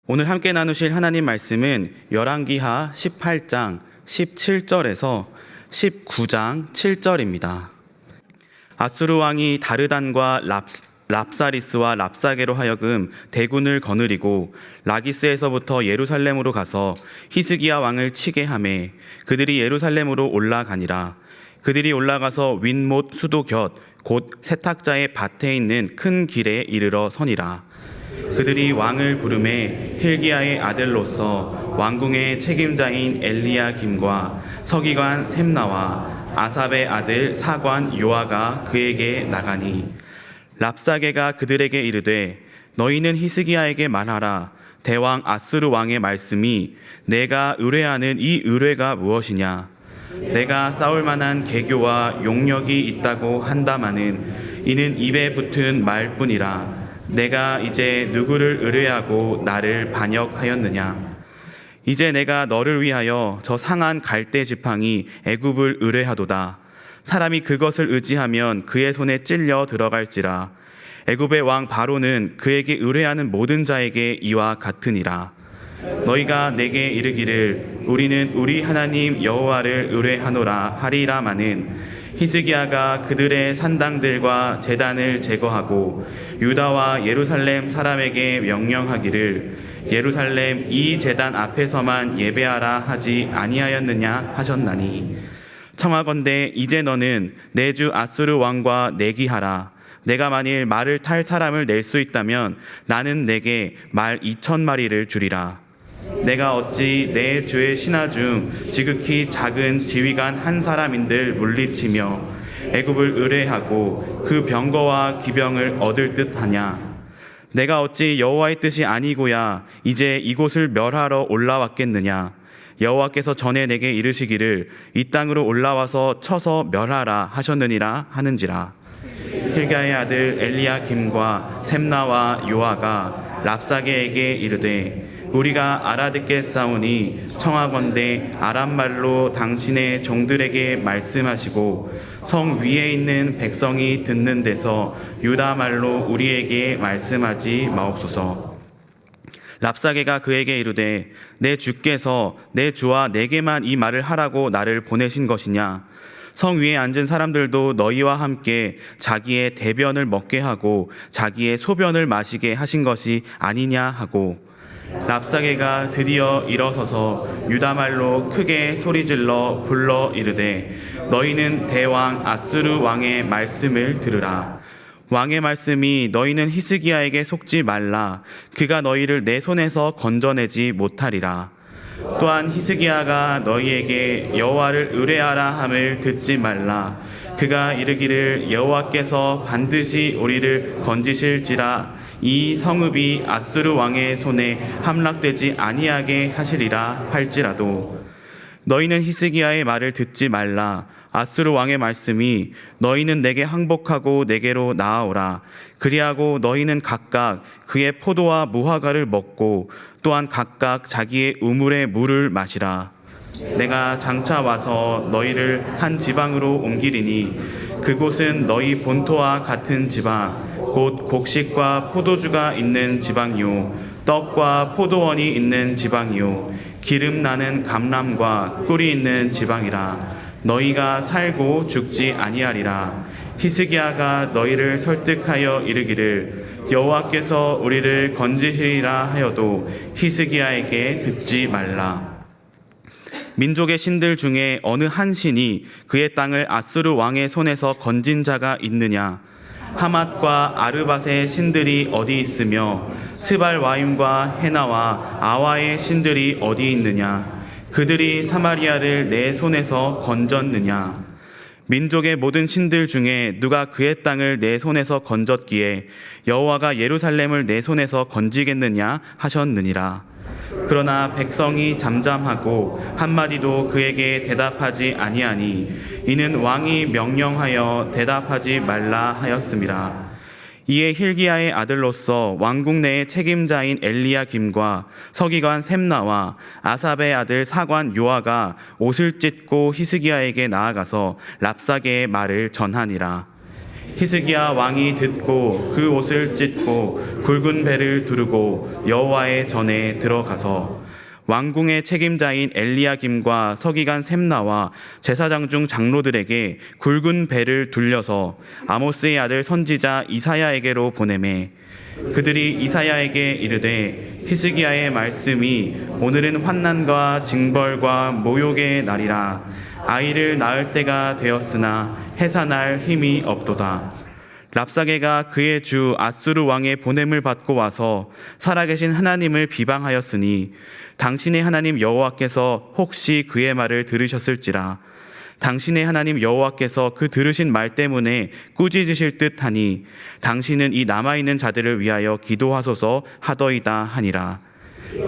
오늘 함께 나누실 하나님 말씀은 열왕기하 18장 17절에서 19장 7절입니다. 아수르 왕이 다르단과 랍사리스와 랍사게로 하여금 대군을 거느리고 라기스에서부터 예루살렘으로 가서 히스기야 왕을 치게 하매 그들이 예루살렘으로 올라가니라. 그들이 올라가서 윗못 수도 곁 곧 세탁자의 밭에 있는 큰 길에 이르러 서니라. 그들이 왕을 부르매 hil기야의 아들로서 왕궁의 책임자인 엘리야김과 서기관 셈나와 아삽의 아들 사관 요아가 그에게 나가니 랍사게가 그들에게 이르되 너희는 히스기야에게 말하라. 대왕 아수르 왕의 말씀이 내가 의뢰하는 이 의뢰가 무엇이냐. 내가 싸울 만한 계교와 용력이 있다고 한다마는 이는 입에 붙은 말뿐이라. 내가 이제 누구를 의뢰하고 나를 반역하였느냐. 이제 내가 너를 위하여 저 상한 갈대 지팡이 애굽을 의뢰하도다. 사람이 그것을 의지하면 그의 손에 찔려 들어갈지라. 애굽의 왕 바로는 그에게 의뢰하는 모든 자에게 이와 같으니라. 너희가 내게 이르기를 우리는 우리 하나님 여호와를 의뢰하노라 하리라마는 히스기야가 그들의 산당들과 제단을 제거하고 유다와 예루살렘 사람에게 명령하기를 예루살렘 이 제단 앞에서만 예배하라 하지 아니하였느냐 하셨나니 청하건대 이제 너는 내 주 아수르 왕과 내기하라. 내가 만일 말을 탈 사람을 낼 수 있다면 나는 내게 말 2,000마리를 주리라. 내가 어찌 내 주의 신하 중 지극히 작은 지휘관 한 사람인들 물리치며 애굽을 의뢰하고 그 병거와 기병을 얻을 듯하냐. 내가 어찌 여호와의 뜻이 아니고야 이제 이곳을 멸하러 올라왔겠느냐. 여호와께서 전에 내게 이르시기를 이 땅으로 올라와서 쳐서 멸하라 하셨느니라 하는지라. hil기야의 아들 엘리야김과 셈나와 요아가 랍사게에게 이르되 우리가 알아듣겠사오니 청하건대 아람말로 당신의 종들에게 말씀하시고 성 위에 있는 백성이 듣는 데서 유다말로 우리에게 말씀하지 마옵소서. 랍사게가 그에게 이르되 내 주께서 내 주와 내게만 이 말을 하라고 나를 보내신 것이냐. 성 위에 앉은 사람들도 너희와 함께 자기의 대변을 먹게 하고 자기의 소변을 마시게 하신 것이 아니냐 하고 랍사게가 드디어 일어서서 유다말로 크게 소리질러 불러 이르되 너희는 대왕 아수르 왕의 말씀을 들으라. 왕의 말씀이 너희는 히스기야에게 속지 말라. 그가 너희를 내 손에서 건져내지 못하리라. 또한 히스기야가 너희에게 여호와를 의뢰하라 함을 듣지 말라. 그가 이르기를 여호와께서 반드시 우리를 건지실지라 이 성읍이 아수르 왕의 손에 함락되지 아니하게 하시리라 할지라도 너희는 히스기야의 말을 듣지 말라. 아수르 왕의 말씀이 너희는 내게 항복하고 내게로 나아오라. 그리하고 너희는 각각 그의 포도와 무화과를 먹고 또한 각각 자기의 우물의 물을 마시라. 내가 장차 와서 너희를 한 지방으로 옮기리니 그곳은 너희 본토와 같은 지방 곧 곡식과 포도주가 있는 지방이요 떡과 포도원이 있는 지방이요 기름 나는 감람과 꿀이 있는 지방이라. 너희가 살고 죽지 아니하리라. 히스기야가 너희를 설득하여 이르기를 여호와께서 우리를 건지시리라 하여도 히스기야에게 듣지 말라. 민족의 신들 중에 어느 한 신이 그의 땅을 아수르 왕의 손에서 건진 자가 있느냐. 하맛과 아르밧의 신들이 어디 있으며 스발와임과 헤나와 아와의 신들이 어디 있느냐. 그들이 사마리아를 내 손에서 건졌느냐. 민족의 모든 신들 중에 누가 그의 땅을 내 손에서 건졌기에 여호와가 예루살렘을 내 손에서 건지겠느냐 하셨느니라. 그러나 백성이 잠잠하고 한마디도 그에게 대답하지 아니하니 이는 왕이 명령하여 대답하지 말라 하였음이라. 이에 hil기야의 아들로서 왕궁 내의 책임자인 엘리야김과 서기관 셈나와 아삽의 아들 사관 요아가 옷을 찢고 히스기야에게 나아가서 랍사게의 말을 전하니라. 히스기야 왕이 듣고 그 옷을 찢고 굵은 배를 두르고 여호와의 전에 들어가서 왕궁의 책임자인 엘리야김과 서기관 셈나와 제사장 중 장로들에게 굵은 배를 둘려서 아모스의 아들 선지자 이사야에게로 보내매 그들이 이사야에게 이르되 히스기야의 말씀이 오늘은 환난과 징벌과 모욕의 날이라 아이를 낳을 때가 되었으나 해산할 힘이 없도다. 랍사게가 그의 주 아수르 왕의 보냄을 받고 와서 살아계신 하나님을 비방하였으니 당신의 하나님 여호와께서 혹시 그의 말을 들으셨을지라. 당신의 하나님 여호와께서 그 들으신 말 때문에 꾸짖으실 듯하니 당신은 이 남아있는 자들을 위하여 기도하소서 하더이다 하니라.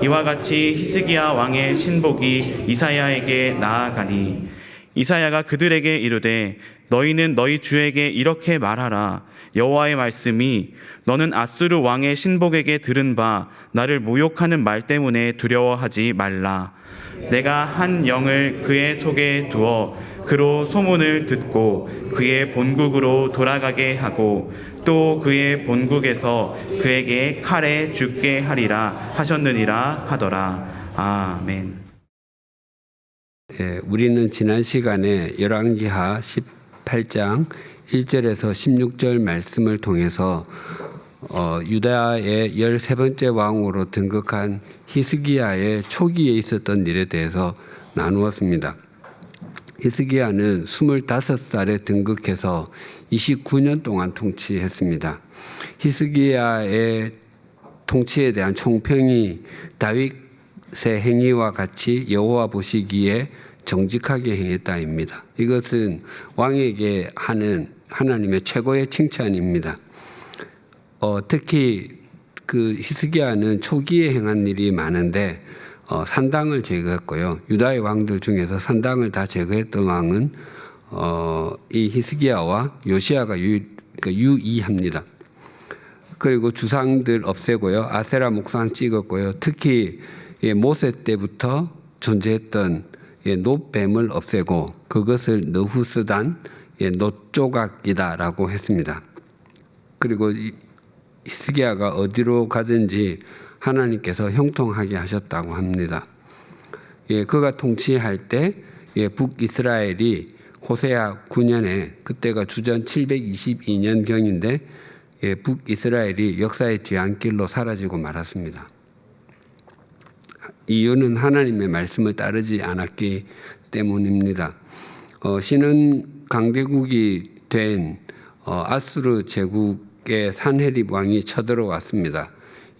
이와 같이 히스기야 왕의 신복이 이사야에게 나아가니 이사야가 그들에게 이르되 너희는 너희 주에게 이렇게 말하라. 여호와의 말씀이 너는 아수르 왕의 신복에게 들은 바 나를 모욕하는 말 때문에 두려워하지 말라. 내가 한 영을 그의 속에 두어 그로 소문을 듣고 그의 본국으로 돌아가게 하고 또 그의 본국에서 그에게 칼에 죽게 하리라 하셨느니라 하더라. 아멘. 네, 우리는 지난 시간에 열왕기하 18장 1절에서 16절 말씀을 통해서 유다의 13번째 왕으로 등극한 히스기야의 초기에 있었던 일에 대해서 나누었습니다. 히스기야는 25살에 등극해서 29년 동안 통치했습니다. 히스기야의 통치에 대한 총평이 다윗의 행위와 같이 여호와 보시기에 정직하게 행했다입니다. 이것은 왕에게 하는 하나님의 최고의 칭찬입니다. 특히 그 히스기야는 초기에 행한 일이 많은데 산당을 제거했고요. 유다의 왕들 중에서 산당을 다 제거했던 왕은 이 히스기야와 요시야가 유의합니다. 그리고 주상들 없애고요. 아세라 목상 찍었고요. 특히 모세 때부터 존재했던 놋뱀을 없애고 그것을 느후스단 놋조각이다라고 했습니다. 그리고 히스기야가 어디로 가든지 하나님께서 형통하게 하셨다고 합니다. 그가 통치할 때 북이스라엘이 호세아 9년에 그때가 주전 722년경인데 북이스라엘이 역사의 뒤안길로 사라지고 말았습니다. 이유는 하나님의 말씀을 따르지 않았기 때문입니다. 신은 강대국이 된 아수르 제국의 산헤립 왕이 쳐들어왔습니다.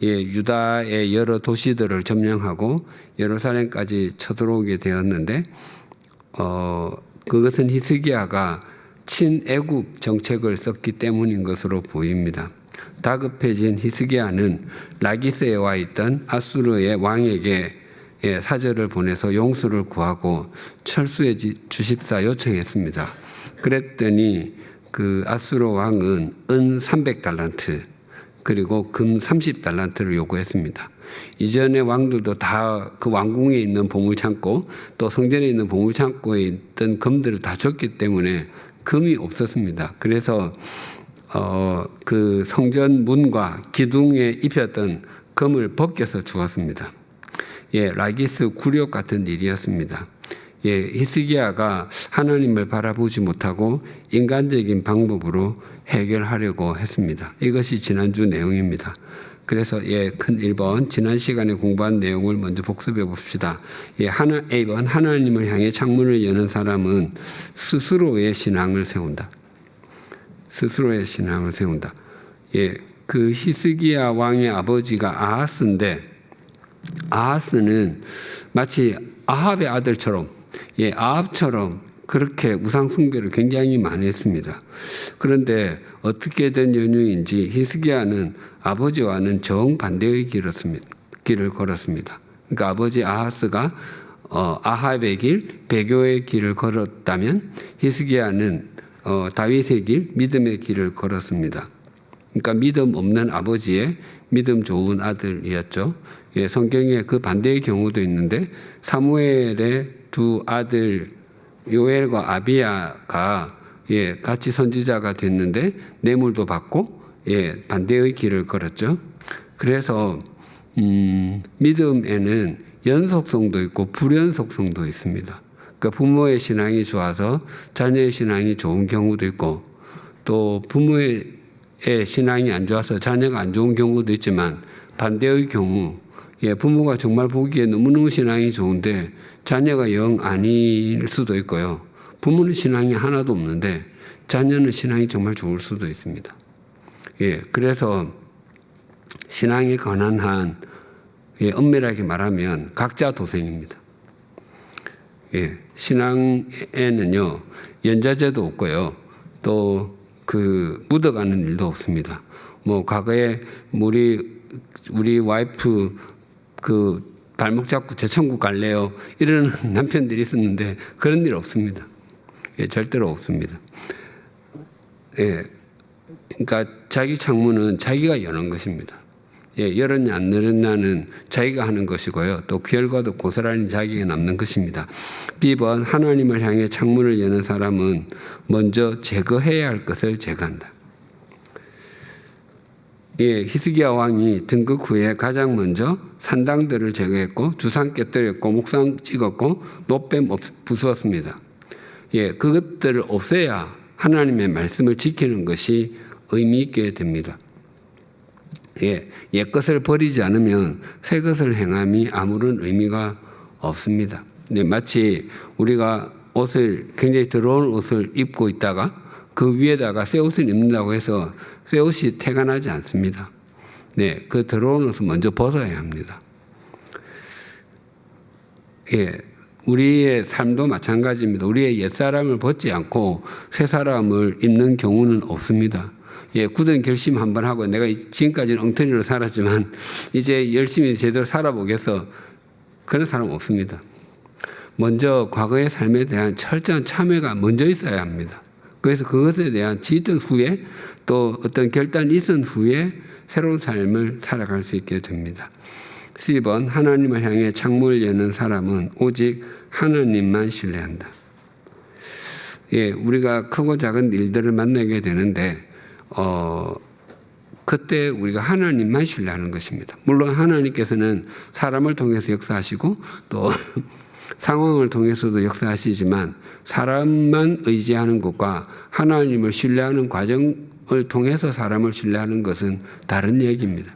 유다의 여러 도시들을 점령하고 예루살렘까지 쳐들어오게 되었는데 그것은 히스기야가 친애국 정책을 썼기 때문인 것으로 보입니다. 다급해진 히스기야는 라기스에 와 있던 아수르의 왕에게 사절을 보내서 용수를 구하고 철수해 주십사 요청했습니다. 그랬더니 그 아수르 왕은 은 300달란트 그리고 금 30달란트를 요구했습니다. 이전의 왕들도 다 그 왕궁에 있는 보물창고 또 성전에 있는 보물창고에 있던 금들을 다 줬기 때문에 금이 없었습니다. 그래서 그 성전 문과 기둥에 입혔던 금을 벗겨서 주었습니다. 라기스 굴욕 같은 일이었습니다. 히스기야가 하나님을 바라보지 못하고 인간적인 방법으로 해결하려고 했습니다. 이것이 지난주 내용입니다. 그래서 큰 1번 지난 시간에 공부한 내용을 먼저 복습해 봅시다. 1번 하나님을 향해 창문을 여는 사람은 스스로의 신앙을 세운다. 스스로의 신앙을 세운다. 그 히스기야 왕의 아버지가 아하스인데 아하스는 마치 아합의 아들처럼 아합처럼 그렇게 우상 숭배를 굉장히 많이 했습니다. 그런데 어떻게 된 연유인지 히스기야는 아버지와는 정반대의 길을 걸었습니다. 그러니까 아버지 아하스가 아합의 길, 배교의 길을 걸었다면 히스기야는 다윗의 길, 믿음의 길을 걸었습니다. 그러니까 믿음 없는 아버지의 믿음 좋은 아들이었죠. 성경에 그 반대의 경우도 있는데 사무엘의 두 아들 요엘과 아비야가 같이 선지자가 됐는데 뇌물도 받고 반대의 길을 걸었죠. 그래서 믿음에는 연속성도 있고 불연속성도 있습니다. 그러니까 부모의 신앙이 좋아서 자녀의 신앙이 좋은 경우도 있고, 또 부모의 신앙이 안 좋아서 자녀가 안 좋은 경우도 있지만, 반대의 경우 부모가 정말 보기에 너무너무 신앙이 좋은데 자녀가 영 아닐 수도 있고요. 부모는 신앙이 하나도 없는데 자녀는 신앙이 정말 좋을 수도 있습니다. 그래서 신앙에 관한 한 엄밀하게 말하면 각자 도생입니다. 신앙에는요, 연좌제도 없고요, 또 묻어가는 일도 없습니다. 과거에 우리 와이프 발목 잡고 제 천국 갈래요 이러는 남편들이 있었는데 그런 일 없습니다. 절대로 없습니다. 그러니까 자기 창문은 자기가 여는 것입니다. 열었냐 안 열었냐는 자기가 하는 것이고요. 또 결과도 고스란히 자기가 남는 것입니다. B번, 하나님을 향해 창문을 여는 사람은 먼저 제거해야 할 것을 제거한다. 히스기야 왕이 등극 후에 가장 먼저 산당들을 제거했고 주상 깨뜨렸고 목상 찍었고 노뱀 부수었습니다. 그것들을 없애야 하나님의 말씀을 지키는 것이 의미 있게 됩니다. 옛 것을 버리지 않으면 새 것을 행함이 아무런 의미가 없습니다. 마치 우리가 굉장히 더러운 옷을 입고 있다가 그 위에다가 새 옷을 입는다고 해서 새 옷이 태가 나지 않습니다. 그 더러운 옷을 먼저 벗어야 합니다. 우리의 삶도 마찬가지입니다. 우리의 옛사람을 벗지 않고 새 사람을 입는 경우는 없습니다. 굳은 결심 한번 하고 내가 지금까지는 엉터리로 살았지만 이제 열심히 제대로 살아보겠어. 그런 사람 없습니다. 먼저 과거의 삶에 대한 철저한 참회가 먼저 있어야 합니다. 그래서 그것에 대한 지던 후에 또 어떤 결단이 있은 후에 새로운 삶을 살아갈 수 있게 됩니다. C번, 하나님을 향해 창문을 여는 사람은 오직 하나님만 신뢰한다. 우리가 크고 작은 일들을 만나게 되는데 그때 우리가 하나님만 신뢰하는 것입니다. 물론 하나님께서는 사람을 통해서 역사하시고 또 상황을 통해서도 역사하시지만 사람만 의지하는 것과 하나님을 신뢰하는 과정을 통해서 사람을 신뢰하는 것은 다른 얘기입니다.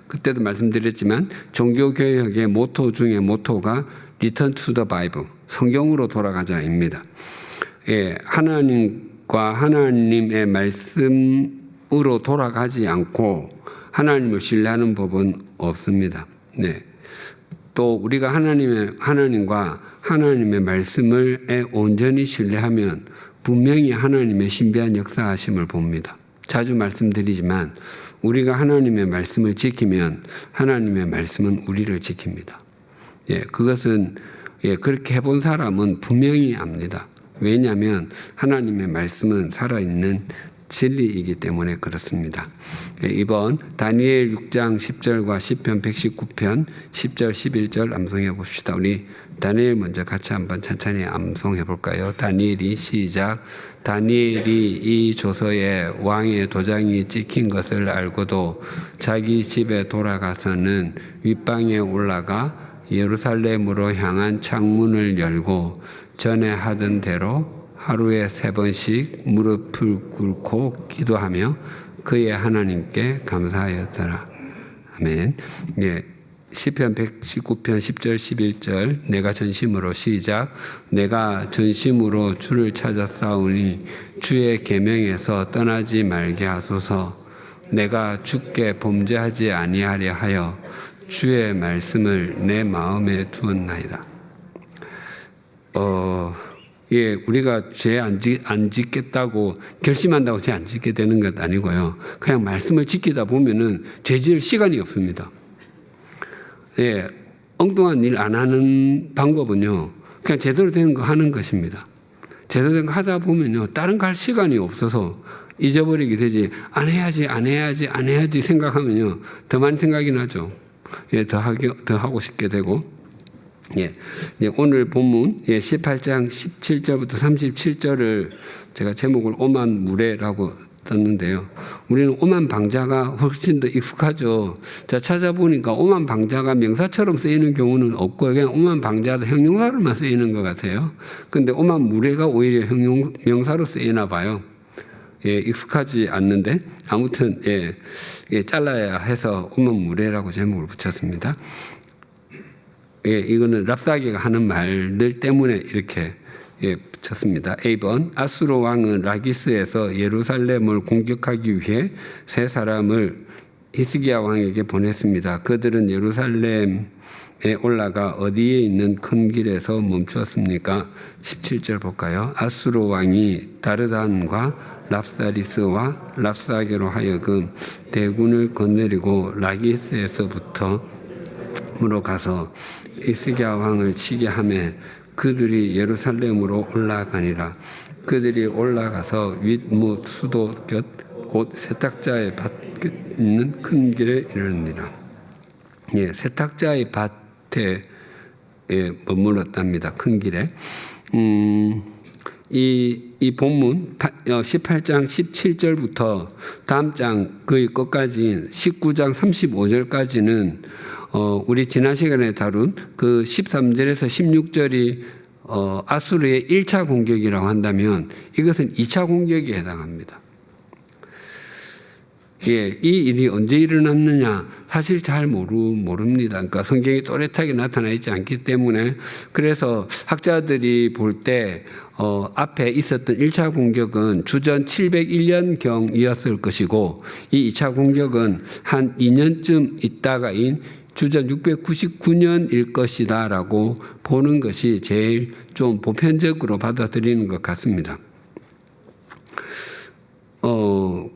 그때도 말씀드렸지만 종교개혁의 모토 중에 모토가 Return to the Bible, 성경으로 돌아가자입니다. 하나님과 하나님의 말씀으로 돌아가지 않고 하나님을 신뢰하는 법은 없습니다. 또 우리가 하나님과 하나님의 말씀을 온전히 신뢰하면 분명히 하나님의 신비한 역사하심을 봅니다. 자주 말씀드리지만 우리가 하나님의 말씀을 지키면 하나님의 말씀은 우리를 지킵니다. 그것은 그렇게 해본 사람은 분명히 압니다. 왜냐하면 하나님의 말씀은 살아있는 진리이기 때문에 그렇습니다. 이번 다니엘 6장 10절과 시편 119편 10절 11절 암송해 봅시다. 우리 다니엘 먼저 같이 한번 천천히 암송해 볼까요? 다니엘이 시작. 다니엘이 이 조서에 왕의 도장이 찍힌 것을 알고도 자기 집에 돌아가서는 윗방에 올라가 예루살렘으로 향한 창문을 열고 전에 하던 대로 하루에 3번씩 무릎을 꿇고 기도하며 그의 하나님께 감사하였더라. 아멘. 시편 119편 10절 11절 내가 전심으로 시작. 내가 전심으로 주를 찾았사오니 주의 계명에서 떠나지 말게 하소서. 내가 주께 범죄하지 아니하려 하여 주의 말씀을 내 마음에 두었나이다. 우리가 죄 안 짓겠다고 결심한다고 죄 안 짓게 되는 것 아니고요. 그냥 말씀을 지키다 보면은 죄 지을 시간이 없습니다. 엉뚱한 일 안 하는 방법은요, 그냥 제대로 된 거 하는 것입니다. 제대로 된 거 하다 보면요, 다른 거 할 시간이 없어서 잊어버리게 되지. 안 해야지 생각하면요, 더 많이 생각이 나죠. 더 하고 싶게 되고. 예, 오늘 본문 18장 17절부터 37절을 제가 제목을 오만 무례라고 떴는데요. 우리는 오만 방자가 훨씬 더 익숙하죠. 자, 찾아보니까 오만 방자가 명사처럼 쓰이는 경우는 없고 그냥 오만 방자도 형용사로만 쓰이는 것 같아요. 근데 오만 무례가 오히려 명사로 쓰이나 봐요. 예, 익숙하지 않는데 아무튼 잘라야 해서 오만 무례라고 제목을 붙였습니다. 예, 이거는 랍사게가 하는 말들 때문에 이렇게 붙였습니다. A번 아수르 왕은 라기스에서 예루살렘을 공격하기 위해 세 사람을 히스기야 왕에게 보냈습니다. 그들은 예루살렘에 올라가 어디에 있는 큰 길에서 멈추었습니까? 17절 볼까요? 아수르 왕이 다르단과 랍사리스와 랍사게로 하여금 대군을 거느리고 라기스에서부터 으로 가서 히스기야 왕을 치게 하며 그들이 예루살렘으로 올라가니라. 그들이 올라가서 윗못 수도 곁 곧 세탁자의 밭 있는 큰 길에 이르니라. 예, 세탁자의 밭에 머물렀답니다. 큰 길에. 이 본문 18장 17절부터 다음 장 거의 끝까지인 19장 35절까지는 우리 지난 시간에 다룬 그 13절에서 16절이 아수르의 1차 공격이라고 한다면 이것은 2차 공격에 해당합니다. 예, 이 일이 언제 일어났느냐 사실 잘 모릅니다. 그러니까 성경이 또렷하게 나타나 있지 않기 때문에 그래서 학자들이 볼 때 앞에 있었던 1차 공격은 주전 701년경이었을 것이고 이 2차 공격은 한 2년쯤 있다가인 주전 699년일 것이다라고 보는 것이 제일 좀 보편적으로 받아들이는 것 같습니다.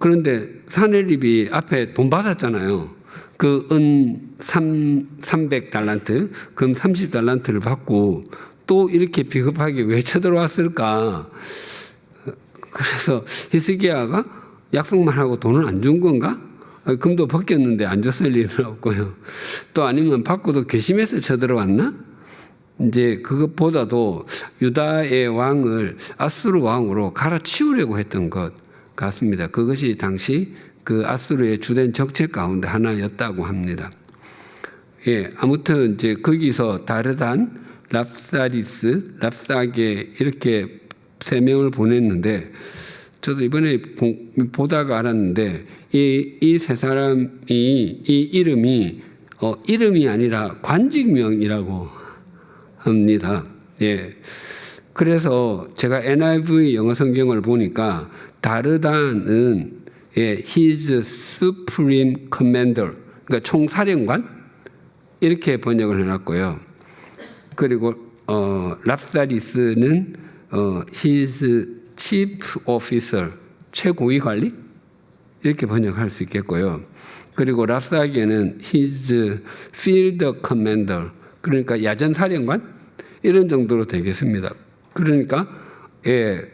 그런데 사내립이 앞에 돈 받았잖아요. 그 은 300달란트, 금 30달란트를 받고 또 이렇게 비겁하게 왜 쳐들어왔을까? 그래서 히스기야가 약속만 하고 돈을 안 준 건가? 금도 벗겼는데 안 줬을 일은 없고요. 또 아니면 받고도 괘씸해서 쳐들어왔나? 이제 그것보다도 유다의 왕을 아수르 왕으로 갈아치우려고 했던 것 같습니다. 그것이 당시 그 아수르의 주된 정책 가운데 하나였다고 합니다. 예, 아무튼 이제 거기서 다르단, 랍사리스, 랍사게 이렇게 세 명을 보냈는데 저도 이번에 보다가 알았는데 이 세 사람이 이 이름이 아니라 관직명이라고 합니다. 예. 그래서 제가 NIV 영어 성경을 보니까 다르단은 His Supreme Commander, 그러니까 총사령관 이렇게 번역을 해놨고요. 그리고 랍사리스는 His Chief Officer, 최고위 관리 이렇게 번역할 수 있겠고요. 그리고 랍사게는 His Field Commander, 그러니까 야전사령관 이런 정도로 되겠습니다. 그러니까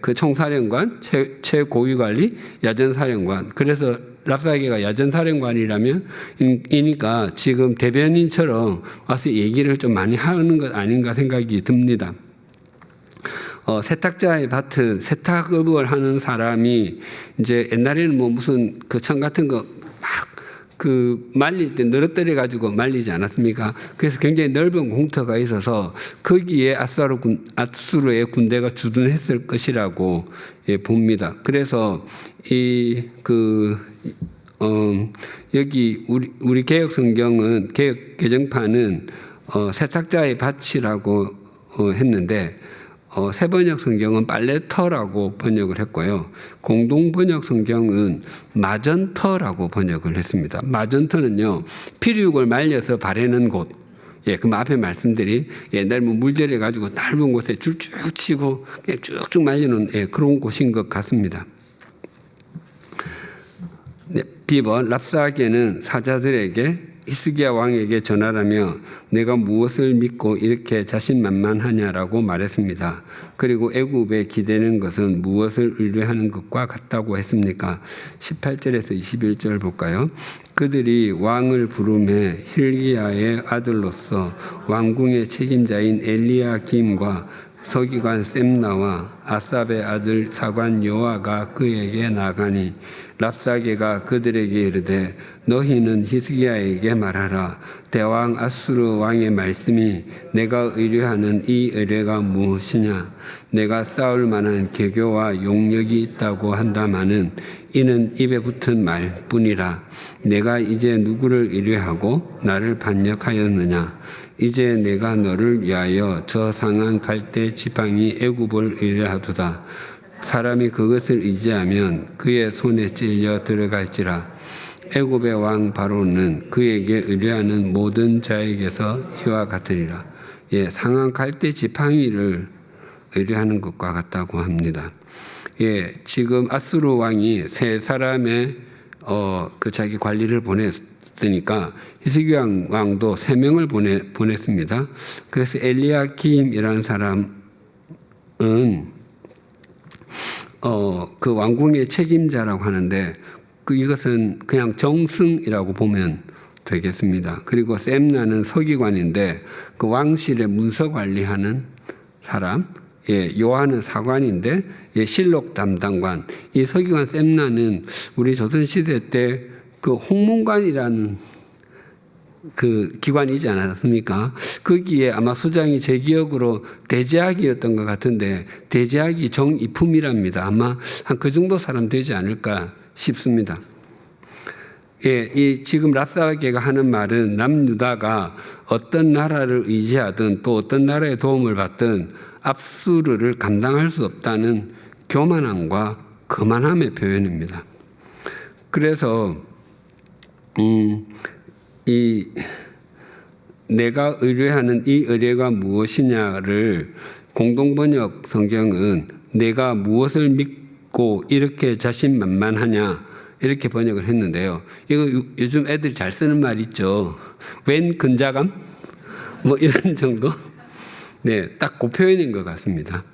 그 총사령관, 최고위 관리, 야전사령관. 그래서 랍사게가 야전사령관이라면 이니까 지금 대변인처럼 와서 얘기를 좀 많이 하는 것 아닌가 생각이 듭니다. 세탁자의 밭은 세탁업을 하는 사람이 이제 옛날에는 뭐 무슨 그 천 같은 거 막 그 말릴 때 늘어뜨려 가지고 말리지 않았습니까? 그래서 굉장히 넓은 공터가 있어서 거기에 아수르의 군대가 주둔했을 것이라고 봅니다. 그래서 여기 우리 개혁 성경은 개혁 개정판은 세탁자의 밭이라고 했는데 새번역 성경은 빨래터라고 번역을 했고요. 공동번역 성경은 마전터라고 번역을 했습니다. 마전터는요, 피류육을 말려서 바르는 곳. 예, 그 앞에 말씀들이 옛날 뭐 물들여 가지고 넓은 곳에 줄쭉 치고 쭉쭉 말리는 그런 곳인 것 같습니다. 네, B번 랍사게는 사자들에게 히스기야 왕에게 전하라며 내가 무엇을 믿고 이렇게 자신만만하냐라고 말했습니다. 그리고 애굽에 기대는 것은 무엇을 의뢰하는 것과 같다고 했습니까? 18절에서 21절 볼까요? 그들이 왕을 부르매 힐기야의 아들로서 왕궁의 책임자인 엘리야김과 서기관 셈나와 아삽의 아들 사관 요아가 그에게 나가니 랍사게가 그들에게 이르되 너희는 히스기야에게 말하라. 대왕 아수르 왕의 말씀이 내가 의뢰하는 이 의뢰가 무엇이냐? 내가 싸울 만한 계교와 용력이 있다고 한다마는 이는 입에 붙은 말뿐이라. 내가 이제 누구를 의뢰하고 나를 반역하였느냐? 이제 내가 너를 위하여 저 상한 갈대 지팡이 애굽을 의뢰하도다. 사람이 그것을 의지하면 그의 손에 찔려 들어갈지라. 애굽의 왕 바로는 그에게 의뢰하는 모든 자에게서 이와 같으리라. 예, 상한 갈대 지팡이를 의뢰하는 것과 같다고 합니다. 예, 지금 아수르 왕이 세 사람의 그 자기 관리를 보냈으니까 히스기야 왕도 3명을 보냈습니다. 그래서 엘리야김이라는 사람은 그 왕궁의 책임자라고 하는데 이것은 그냥 정승이라고 보면 되겠습니다. 그리고 셈나는 서기관인데 그 왕실의 문서 관리하는 사람, 예, 요한은 사관인데 예, 실록 담당관. 이 서기관 셈나는 우리 조선 시대 때 그 홍문관이라는 그 기관이지 않았습니까? 거기에 아마 수장이 제 기억으로 대제학이었던 것 같은데 대제학이 정이품이랍니다. 아마 한 그 정도 사람 되지 않을까 싶습니다. 예, 이 지금 랍사게가 하는 말은 남유다가 어떤 나라를 의지하든 또 어떤 나라의 도움을 받든 압수르를 감당할 수 없다는 교만함과 거만함의 표현입니다. 그래서 이 내가 의뢰하는 이 의뢰가 무엇이냐를 공동번역 성경은 내가 무엇을 믿고 이렇게 자신만만하냐 이렇게 번역을 했는데요. 이거 요즘 애들이 잘 쓰는 말 있죠. 웬 근자감? 뭐 이런 정도? 네, 딱 그 표현인 것 같습니다.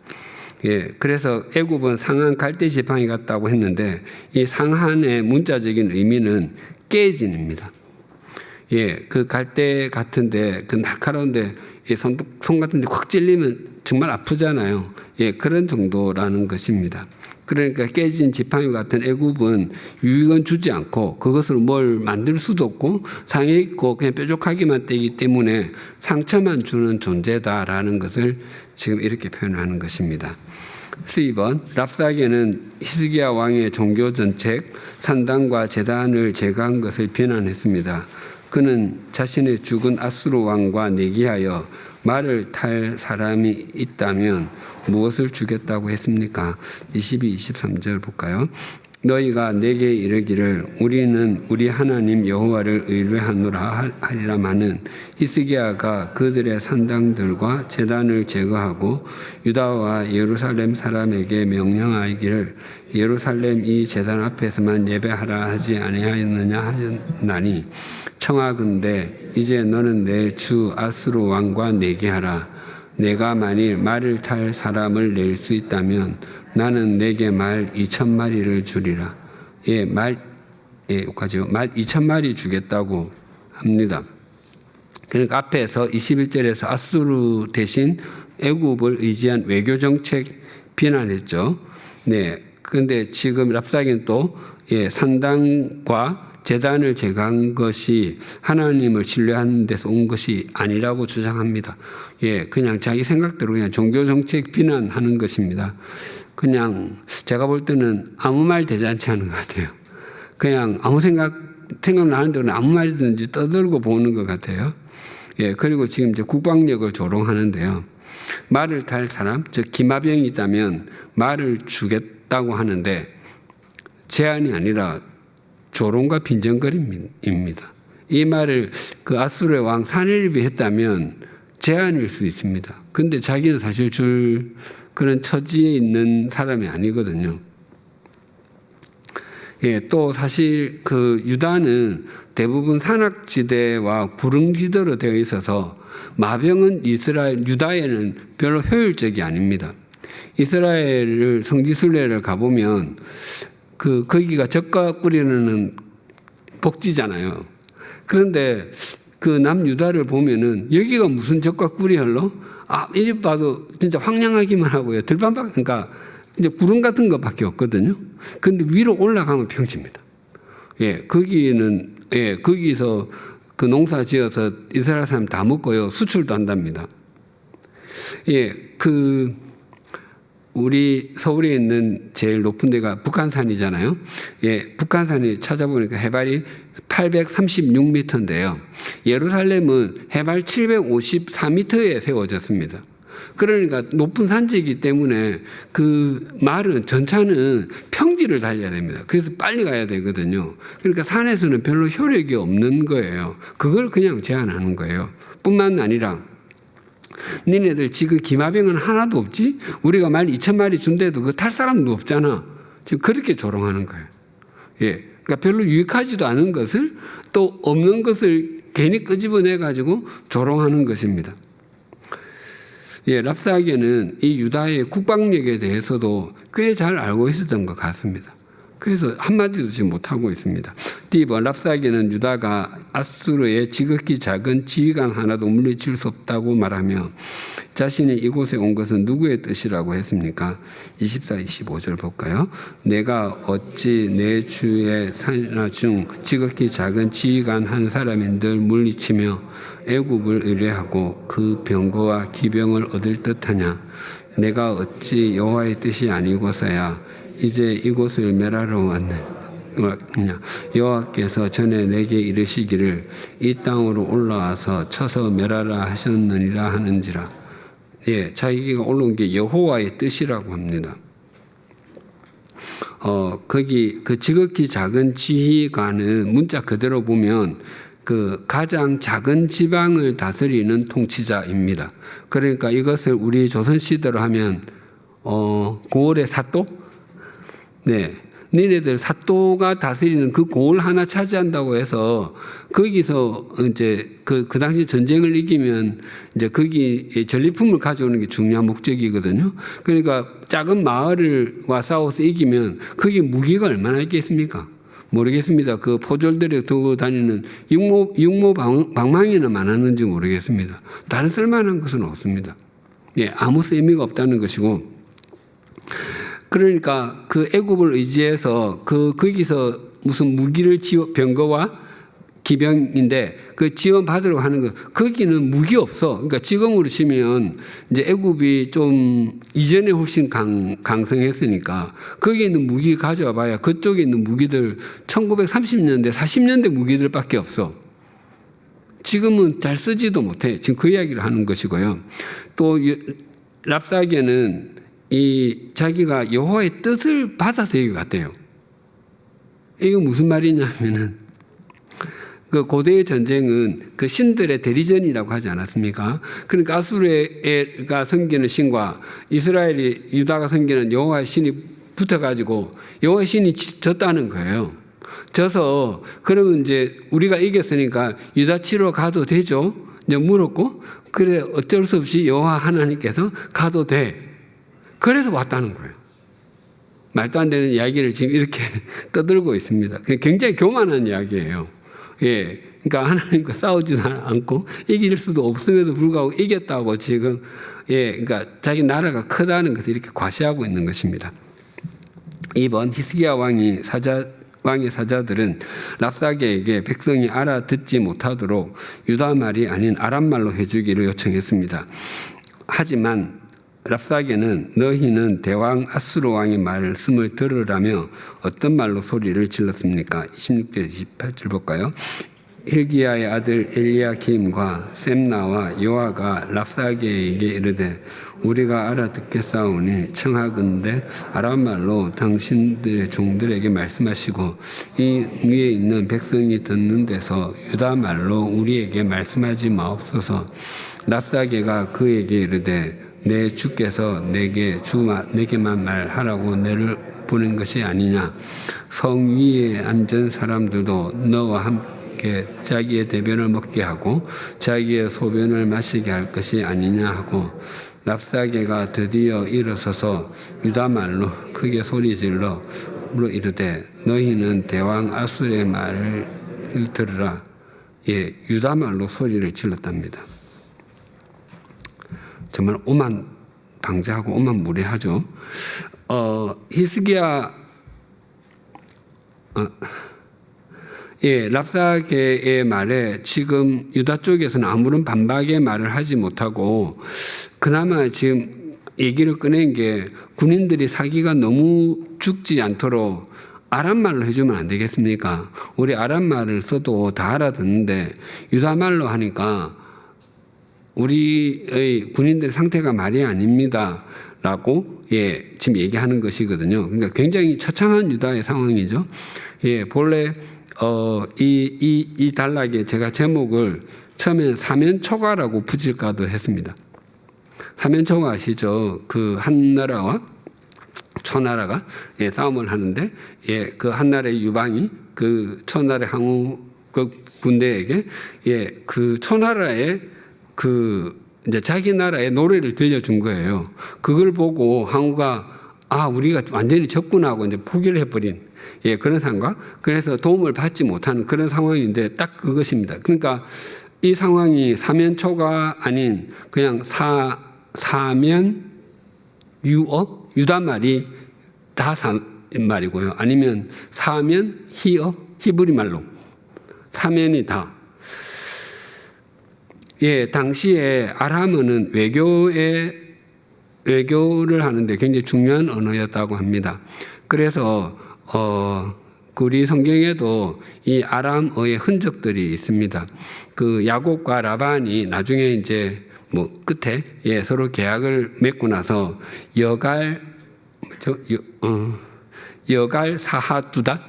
예, 그래서 애굽은 상한 갈대 지팡이 같다고 했는데 이 상한의 문자적인 의미는 깨진입니다. 예, 그 갈대 같은데 그 날카로운데 손 같은데 콱 찔리면 정말 아프잖아요. 예, 그런 정도라는 것입니다. 그러니까 깨진 지팡이 같은 애굽은 유익은 주지 않고 그것으로 뭘 만들 수도 없고 상해 있고 그냥 뾰족하기만 되기 때문에 상처만 주는 존재다라는 것을 지금 이렇게 표현하는 것입니다. 12번 랍사게는 히스기야 왕의 종교 정책 산당과 제단을 제거한 것을 비난했습니다. 그는 자신의 죽은 아수르 왕과 내기하여 말을 탈 사람이 있다면 무엇을 주겠다고 했습니까? 22, 23절 볼까요? 너희가 내게 이르기를 우리는 우리 하나님 여호와를 의뢰하노라 하리라마는 히스기야가 그들의 산당들과 제단을 제거하고 유다와 예루살렘 사람에게 명령하기를 예루살렘 이 제단 앞에서만 예배하라 하지 아니하였느냐 하였나니 청하건대 이제 너는 내 주 아수르 왕과 내기하라. 내가 만일 말을 탈 사람을 낼 수 있다면 나는 내게 말 2,000마리를 주리라. 예, 말 2,000마리 주겠다고 합니다. 그러니까 앞에서 21절에서 아수르 대신 애굽을 의지한 외교 정책 비난했죠. 네, 그런데 지금 랍사게는 또 산당과 제단을 제거한 것이 하나님을 신뢰하는 데서 온 것이 아니라고 주장합니다. 예, 그냥 자기 생각대로 그냥 종교 정책 비난하는 것입니다. 그냥 제가 볼 때는 아무 말 대잔치 하는 것 같아요. 그냥 아무 생각나는 대로 아무 말이든지 떠들고 보는 것 같아요. 예, 그리고 지금 이제 국방력을 조롱하는데요. 말을 탈 사람, 즉 기마병이 있다면 말을 주겠다고 하는데 제한이 아니라 조롱과 빈정거림입니다. 이 말을 그 아수르의 왕 사네립이 했다면 제한일 수 있습니다. 그런데 자기는 사실 줄 그런 처지에 있는 사람이 아니거든요. 예, 또 사실 그 유다는 대부분 산악지대와 구릉지대로 되어 있어서 마병은 유다에는 별로 효율적이 아닙니다. 이스라엘을 성지순례를 가보면 거기가 젖과 꿀이는 복지잖아요. 그런데 그 남유다를 보면은 여기가 무슨 젖과 꿀이 흘러? 이리 봐도 진짜 황량하기만 하고요. 그러니까 이제 구름 같은 것밖에 없거든요. 근데 위로 올라가면 평지입니다. 예, 거기서 그 농사 지어서 이스라엘 사람 다 먹고요. 수출도 한답니다. 예, 우리 서울에 있는 제일 높은 데가 북한산이잖아요. 예, 북한산이 찾아보니까 해발이 836m인데요. 예루살렘은 해발 754m에 세워졌습니다. 그러니까 높은 산지이기 때문에 전차는 평지를 달려야 됩니다. 그래서 빨리 가야 되거든요. 그러니까 산에서는 별로 효력이 없는 거예요. 그걸 그냥 제한하는 거예요. 뿐만 아니라 니네들 지금 기마병은 하나도 없지? 우리가 말 2,000마리 준대도 탈 사람도 없잖아. 지금 그렇게 조롱하는 거예요. 예. 그러니까 별로 유익하지도 않은 것을 또 없는 것을 괜히 끄집어내 가지고 조롱하는 것입니다. 예, 랍사게는 이 유다의 국방력에 대해서도 꽤 잘 알고 있었던 것 같습니다. 그래서 한마디도 지금 못하고 있습니다. 띠번 랍사게는 유다가 아수르의 지극히 작은 지휘관 하나도 물리칠 수 없다고 말하며 자신이 이곳에 온 것은 누구의 뜻이라고 했습니까? 24, 25절 볼까요? 내가 어찌 내 주의 산하 중 지극히 작은 지휘관 한 사람인들 물리치며 애굽을 의뢰하고 그 병거와 기병을 얻을 듯하냐? 내가 어찌 여호와의 뜻이 아니고서야 이제 이곳을 멸하러 왔느냐? 여호와께서 전에 내게 이르시기를 이 땅으로 올라와서 쳐서 멸하라 하셨느니라 하는지라. 예, 자기가 올라온 게 여호와의 뜻이라고 합니다. 거기 그 지극히 작은 지휘관은 문자 그대로 보면 그 가장 작은 지방을 다스리는 통치자입니다. 그러니까 이것을 우리 조선시대로 하면 고을의 사또? 네. 니네들 사또가 다스리는 그 고을 하나 차지한다고 해서 거기서 이제 그 당시 전쟁을 이기면 이제 거기 전리품을 가져오는 게 중요한 목적이거든요. 그러니까 작은 마을과 싸워서 이기면 거기 무기가 얼마나 있겠습니까? 모르겠습니다. 그 포졸들이 두고 다니는 육모 방망이나 많았는지 모르겠습니다. 다른 쓸만한 것은 없습니다. 예, 아무 의미가 없다는 것이고. 그러니까 그 애굽을 의지해서 거기서 무슨 무기를 병거와 기병인데 그 지원 받으려고 하는 거 거기는 무기 없어. 그러니까 지금으로 치면 이제 애굽이 좀 이전에 훨씬 강성했으니까 거기에 있는 무기 가져와 봐야 그쪽에 있는 무기들 1930년대 40년대 무기들밖에 없어. 지금은 잘 쓰지도 못해. 지금 그 이야기를 하는 것이고요. 또 랍사게는 자기가 여호와의 뜻을 받아서 여기 왔대요. 이거 무슨 말이냐면은 그 고대의 전쟁은 그 신들의 대리전이라고 하지 않았습니까? 그러니까 아수르가 섬기는 신과 유다가 섬기는 여호와의 신이 붙어가지고 여호와의 신이 졌다는 거예요. 져서 그러면 이제 우리가 이겼으니까 유다 치러 가도 되죠? 이제 물었고 그래 어쩔 수 없이 여호와 하나님께서 가도 돼. 그래서 왔다는 거예요. 말도 안 되는 이야기를 지금 이렇게 떠들고 있습니다. 굉장히 교만한 이야기예요. 예, 그러니까 하나님과 싸우지도 않고 이길 수도 없음에도 불구하고 이겼다고 지금 그러니까 자기 나라가 크다는 것을 이렇게 과시하고 있는 것입니다. 2번 히스기야 왕의 사자들은 랍사게에게 백성이 알아듣지 못하도록 유다 말이 아닌 아람 말로 해주기를 요청했습니다. 하지만 랍사게는 너희는 대왕 아수르 왕의 말씀을 들으라며 어떤 말로 소리를 질렀습니까? 26절 28절 볼까요? hil기야의 아들 엘리야킴과 셈나와 요아가 랍사게에게 이르되 우리가 알아듣겠사오니 청하건대 아람 말로 당신들의 종들에게 말씀하시고 이 위에 있는 백성이 듣는 데서 유다 말로 우리에게 말씀하지 마옵소서. 랍사게가 그에게 이르되 내 주께서 내게만 말하라고 너를 보낸 것이 아니냐. 성 위에 앉은 사람들도 너와 함께 자기의 대변을 먹게 하고 자기의 소변을 마시게 할 것이 아니냐 하고 랍사게가 드디어 일어서서 유다말로 크게 소리질러 이르되 너희는 대왕 아술의 말을 들으라. 예, 유다말로 소리를 질렀답니다. 정말 오만방자하고 오만무례하죠. 히스기야 랍사게의 말에 지금 유다 쪽에서는 아무런 반박의 말을 하지 못하고 그나마 지금 얘기를 꺼낸 게 군인들이 사기가 너무 죽지 않도록 아람말로 해주면 안 되겠습니까? 우리 아람말을 써도 다 알아듣는데 유다말로 하니까 우리의 군인들의 상태가 말이 아닙니다. 라고 지금 얘기하는 것이거든요. 그러니까 굉장히 처참한 유다의 상황이죠. 본래 이 단락에 제가 제목을 처음엔 사면초가라고 붙일까도 했습니다. 사면초가 아시죠? 그 한 나라와 초나라가 싸움을 하는데 그 한 나라의 유방이 그 초나라의 항우국 군대에게 그 초나라의 이제 자기 나라의 노래를 들려준 거예요. 그걸 보고 항우가 우리가 완전히 적구나 하고 이제 포기를 해버린 그런 상황. 그래서 도움을 받지 못하는 그런 상황인데 딱 그것입니다. 그러니까 이 상황이 사면초가 아닌 그냥 사면 유다말이 다 말이고요. 아니면 사면 히브리 말로 사면이 다. 당시에 아람어는 외교를 하는데 굉장히 중요한 언어였다고 합니다. 그래서 우리 성경에도 이 아람어의 흔적들이 있습니다. 그 야곱과 라반이 나중에 이제 끝에 서로 계약을 맺고 나서 여갈 사하두다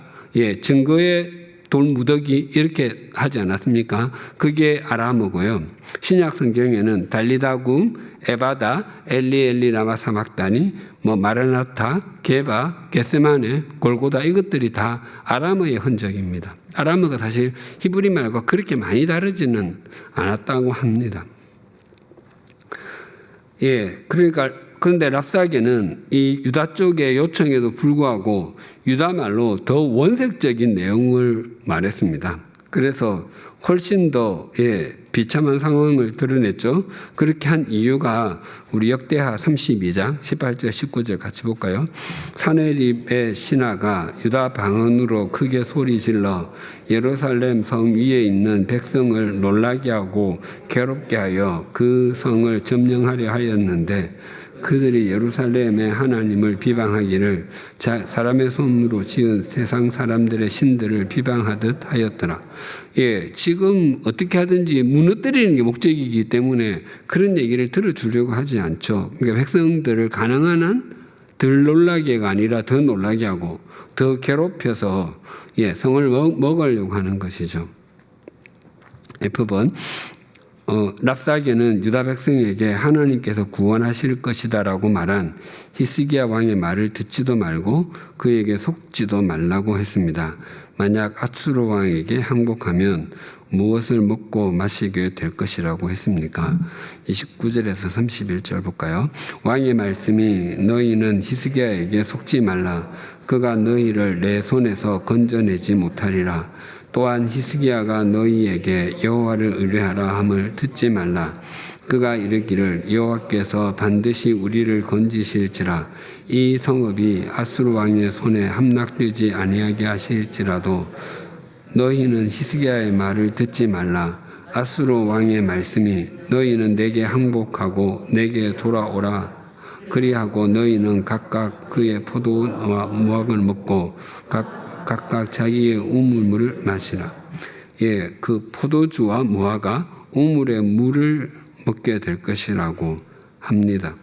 증거의 돌무더기 이렇게 하지 않았습니까? 그게 아람어고요. 신약 성경에는 달리다굼, 에바다, 엘리 라마 사막다니, 마라나타, 게바, 겟세마네, 골고다 이것들이 다 아람어의 흔적입니다. 아람어가 사실 히브리 말과 그렇게 많이 다르지는 않았다고 합니다. 그런데 랍사게는 이 유다 쪽의 요청에도 불구하고 유다 말로 더 원색적인 내용을 말했습니다. 그래서 훨씬 더 비참한 상황을 드러냈죠. 그렇게 한 이유가 우리 역대하 32장 18절 19절 같이 볼까요? 사네립의 신하가 유다 방언으로 크게 소리질러 예루살렘 성 위에 있는 백성을 놀라게 하고 괴롭게 하여 그 성을 점령하려 하였는데 그들이 예루살렘의 하나님을 비방하기를 사람의 손으로 지은 세상 사람들의 신들을 비방하듯 하였더라. 지금 어떻게 하든지 무너뜨리는 게 목적이기 때문에 그런 얘기를 들어주려고 하지 않죠. 그러니까 백성들을 가능한 한 덜 놀라게가 아니라 더 놀라게 하고 더 괴롭혀서 성을 먹으려고 하는 것이죠. F번 랍사게는 유다 백성에게 하나님께서 구원하실 것이다라고 말한 히스기야 왕의 말을 듣지도 말고 그에게 속지도 말라고 했습니다. 만약 아수르 왕에게 항복하면 무엇을 먹고 마시게 될 것이라고 했습니까? 29절에서 31절 볼까요? 왕의 말씀이 너희는 히스기야에게 속지 말라. 그가 너희를 내 손에서 건져내지 못하리라. 또한 히스기야가 너희에게 여호와를 의뢰하라 함을 듣지 말라. 그가 이르기를 여호와께서 반드시 우리를 건지실지라. 이 성읍이 아수르 왕의 손에 함락되지 아니하게 하실지라도 너희는 히스기야의 말을 듣지 말라. 아수르 왕의 말씀이 너희는 내게 항복하고 내게 돌아오라. 그리하고 너희는 각각 그의 포도와 무화과를 먹고 각각 자기의 우물물을 마시라. 그 포도주와 무화과 우물의 물을 먹게 될 것이라고 합니다.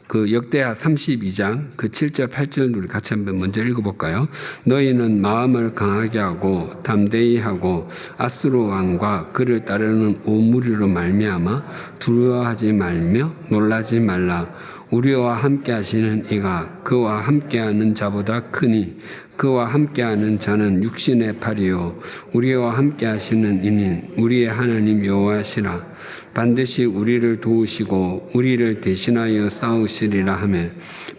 그 역대하 32장 그 7절 8절 우리 같이 한번 먼저 읽어볼까요? 너희는 마음을 강하게 하고 담대히 하고 아수르 왕과 그를 따르는 온 무리로 말미암아 두려워하지 말며 놀라지 말라. 우리와 함께 하시는 이가 그와 함께하는 자보다 크니 그와 함께하는 자는 육신의 팔이요 우리와 함께 하시는 이는 우리의 하나님 여호와시라. 반드시 우리를 도우시고 우리를 대신하여 싸우시리라 하며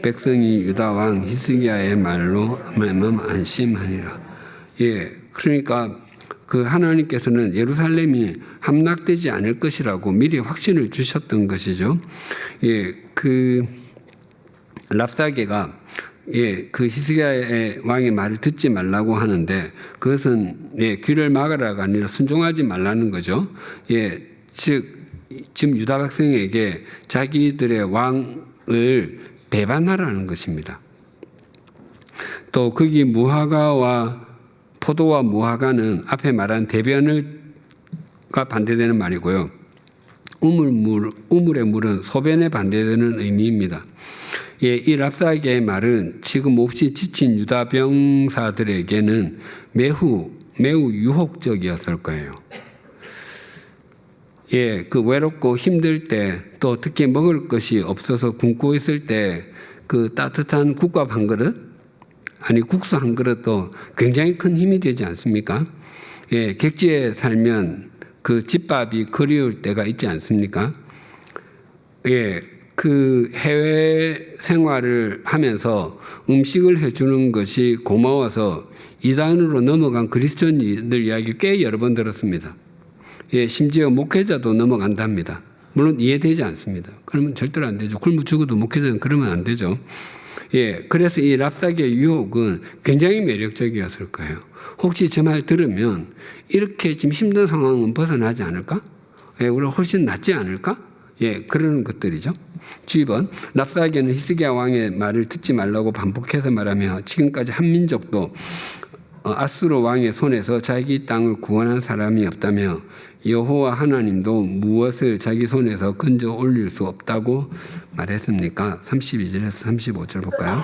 백성이 유다 왕 히스기야의 말로 안심하니라. 예, 그러니까 그 하나님께서는 예루살렘이 함락되지 않을 것이라고 미리 확신을 주셨던 것이죠. 예, 그 랍사게가 그 히스기야의 왕의 말을 듣지 말라고 하는데 그것은 귀를 막으라가 아니라 순종하지 말라는 거죠. 즉 지금 유다 백성에게 자기들의 왕을 배반하라는 것입니다. 또 거기 무화과와 포도와 무화과는 앞에 말한 대변을가 반대되는 말이고요. 우물의 물은 소변에 반대되는 의미입니다. 이 랍사게의 말은 지금 몹시 지친 유다 병사들에게는 매우 유혹적이었을 거예요. 그 외롭고 힘들 때 또 특히 먹을 것이 없어서 굶고 있을 때 그 따뜻한 국밥 한 그릇 아니 국수 한 그릇도 굉장히 큰 힘이 되지 않습니까? 객지에 살면 그 집밥이 그리울 때가 있지 않습니까? 그 해외 생활을 하면서 음식을 해주는 것이 고마워서 이단으로 넘어간 그리스도인들 이야기 꽤 여러 번 들었습니다. 심지어 목회자도 넘어간답니다. 물론 이해되지 않습니다. 그러면 절대로 안 되죠. 굶어 죽어도 목회자는 그러면 안 되죠. 그래서 이 랍사게의 유혹은 굉장히 매력적이었을 거예요. 혹시 저 말 들으면 이렇게 지금 힘든 상황은 벗어나지 않을까? 우리가 훨씬 낫지 않을까? 그런 것들이죠. 10번 랍사게는 히스기야 왕의 말을 듣지 말라고 반복해서 말하며 지금까지 한 민족도 아수르 왕의 손에서 자기 땅을 구원한 사람이 없다며 여호와 하나님도 무엇을 자기 손에서 건져 올릴 수 없다고 말했습니까? 32절에서 35절 볼까요?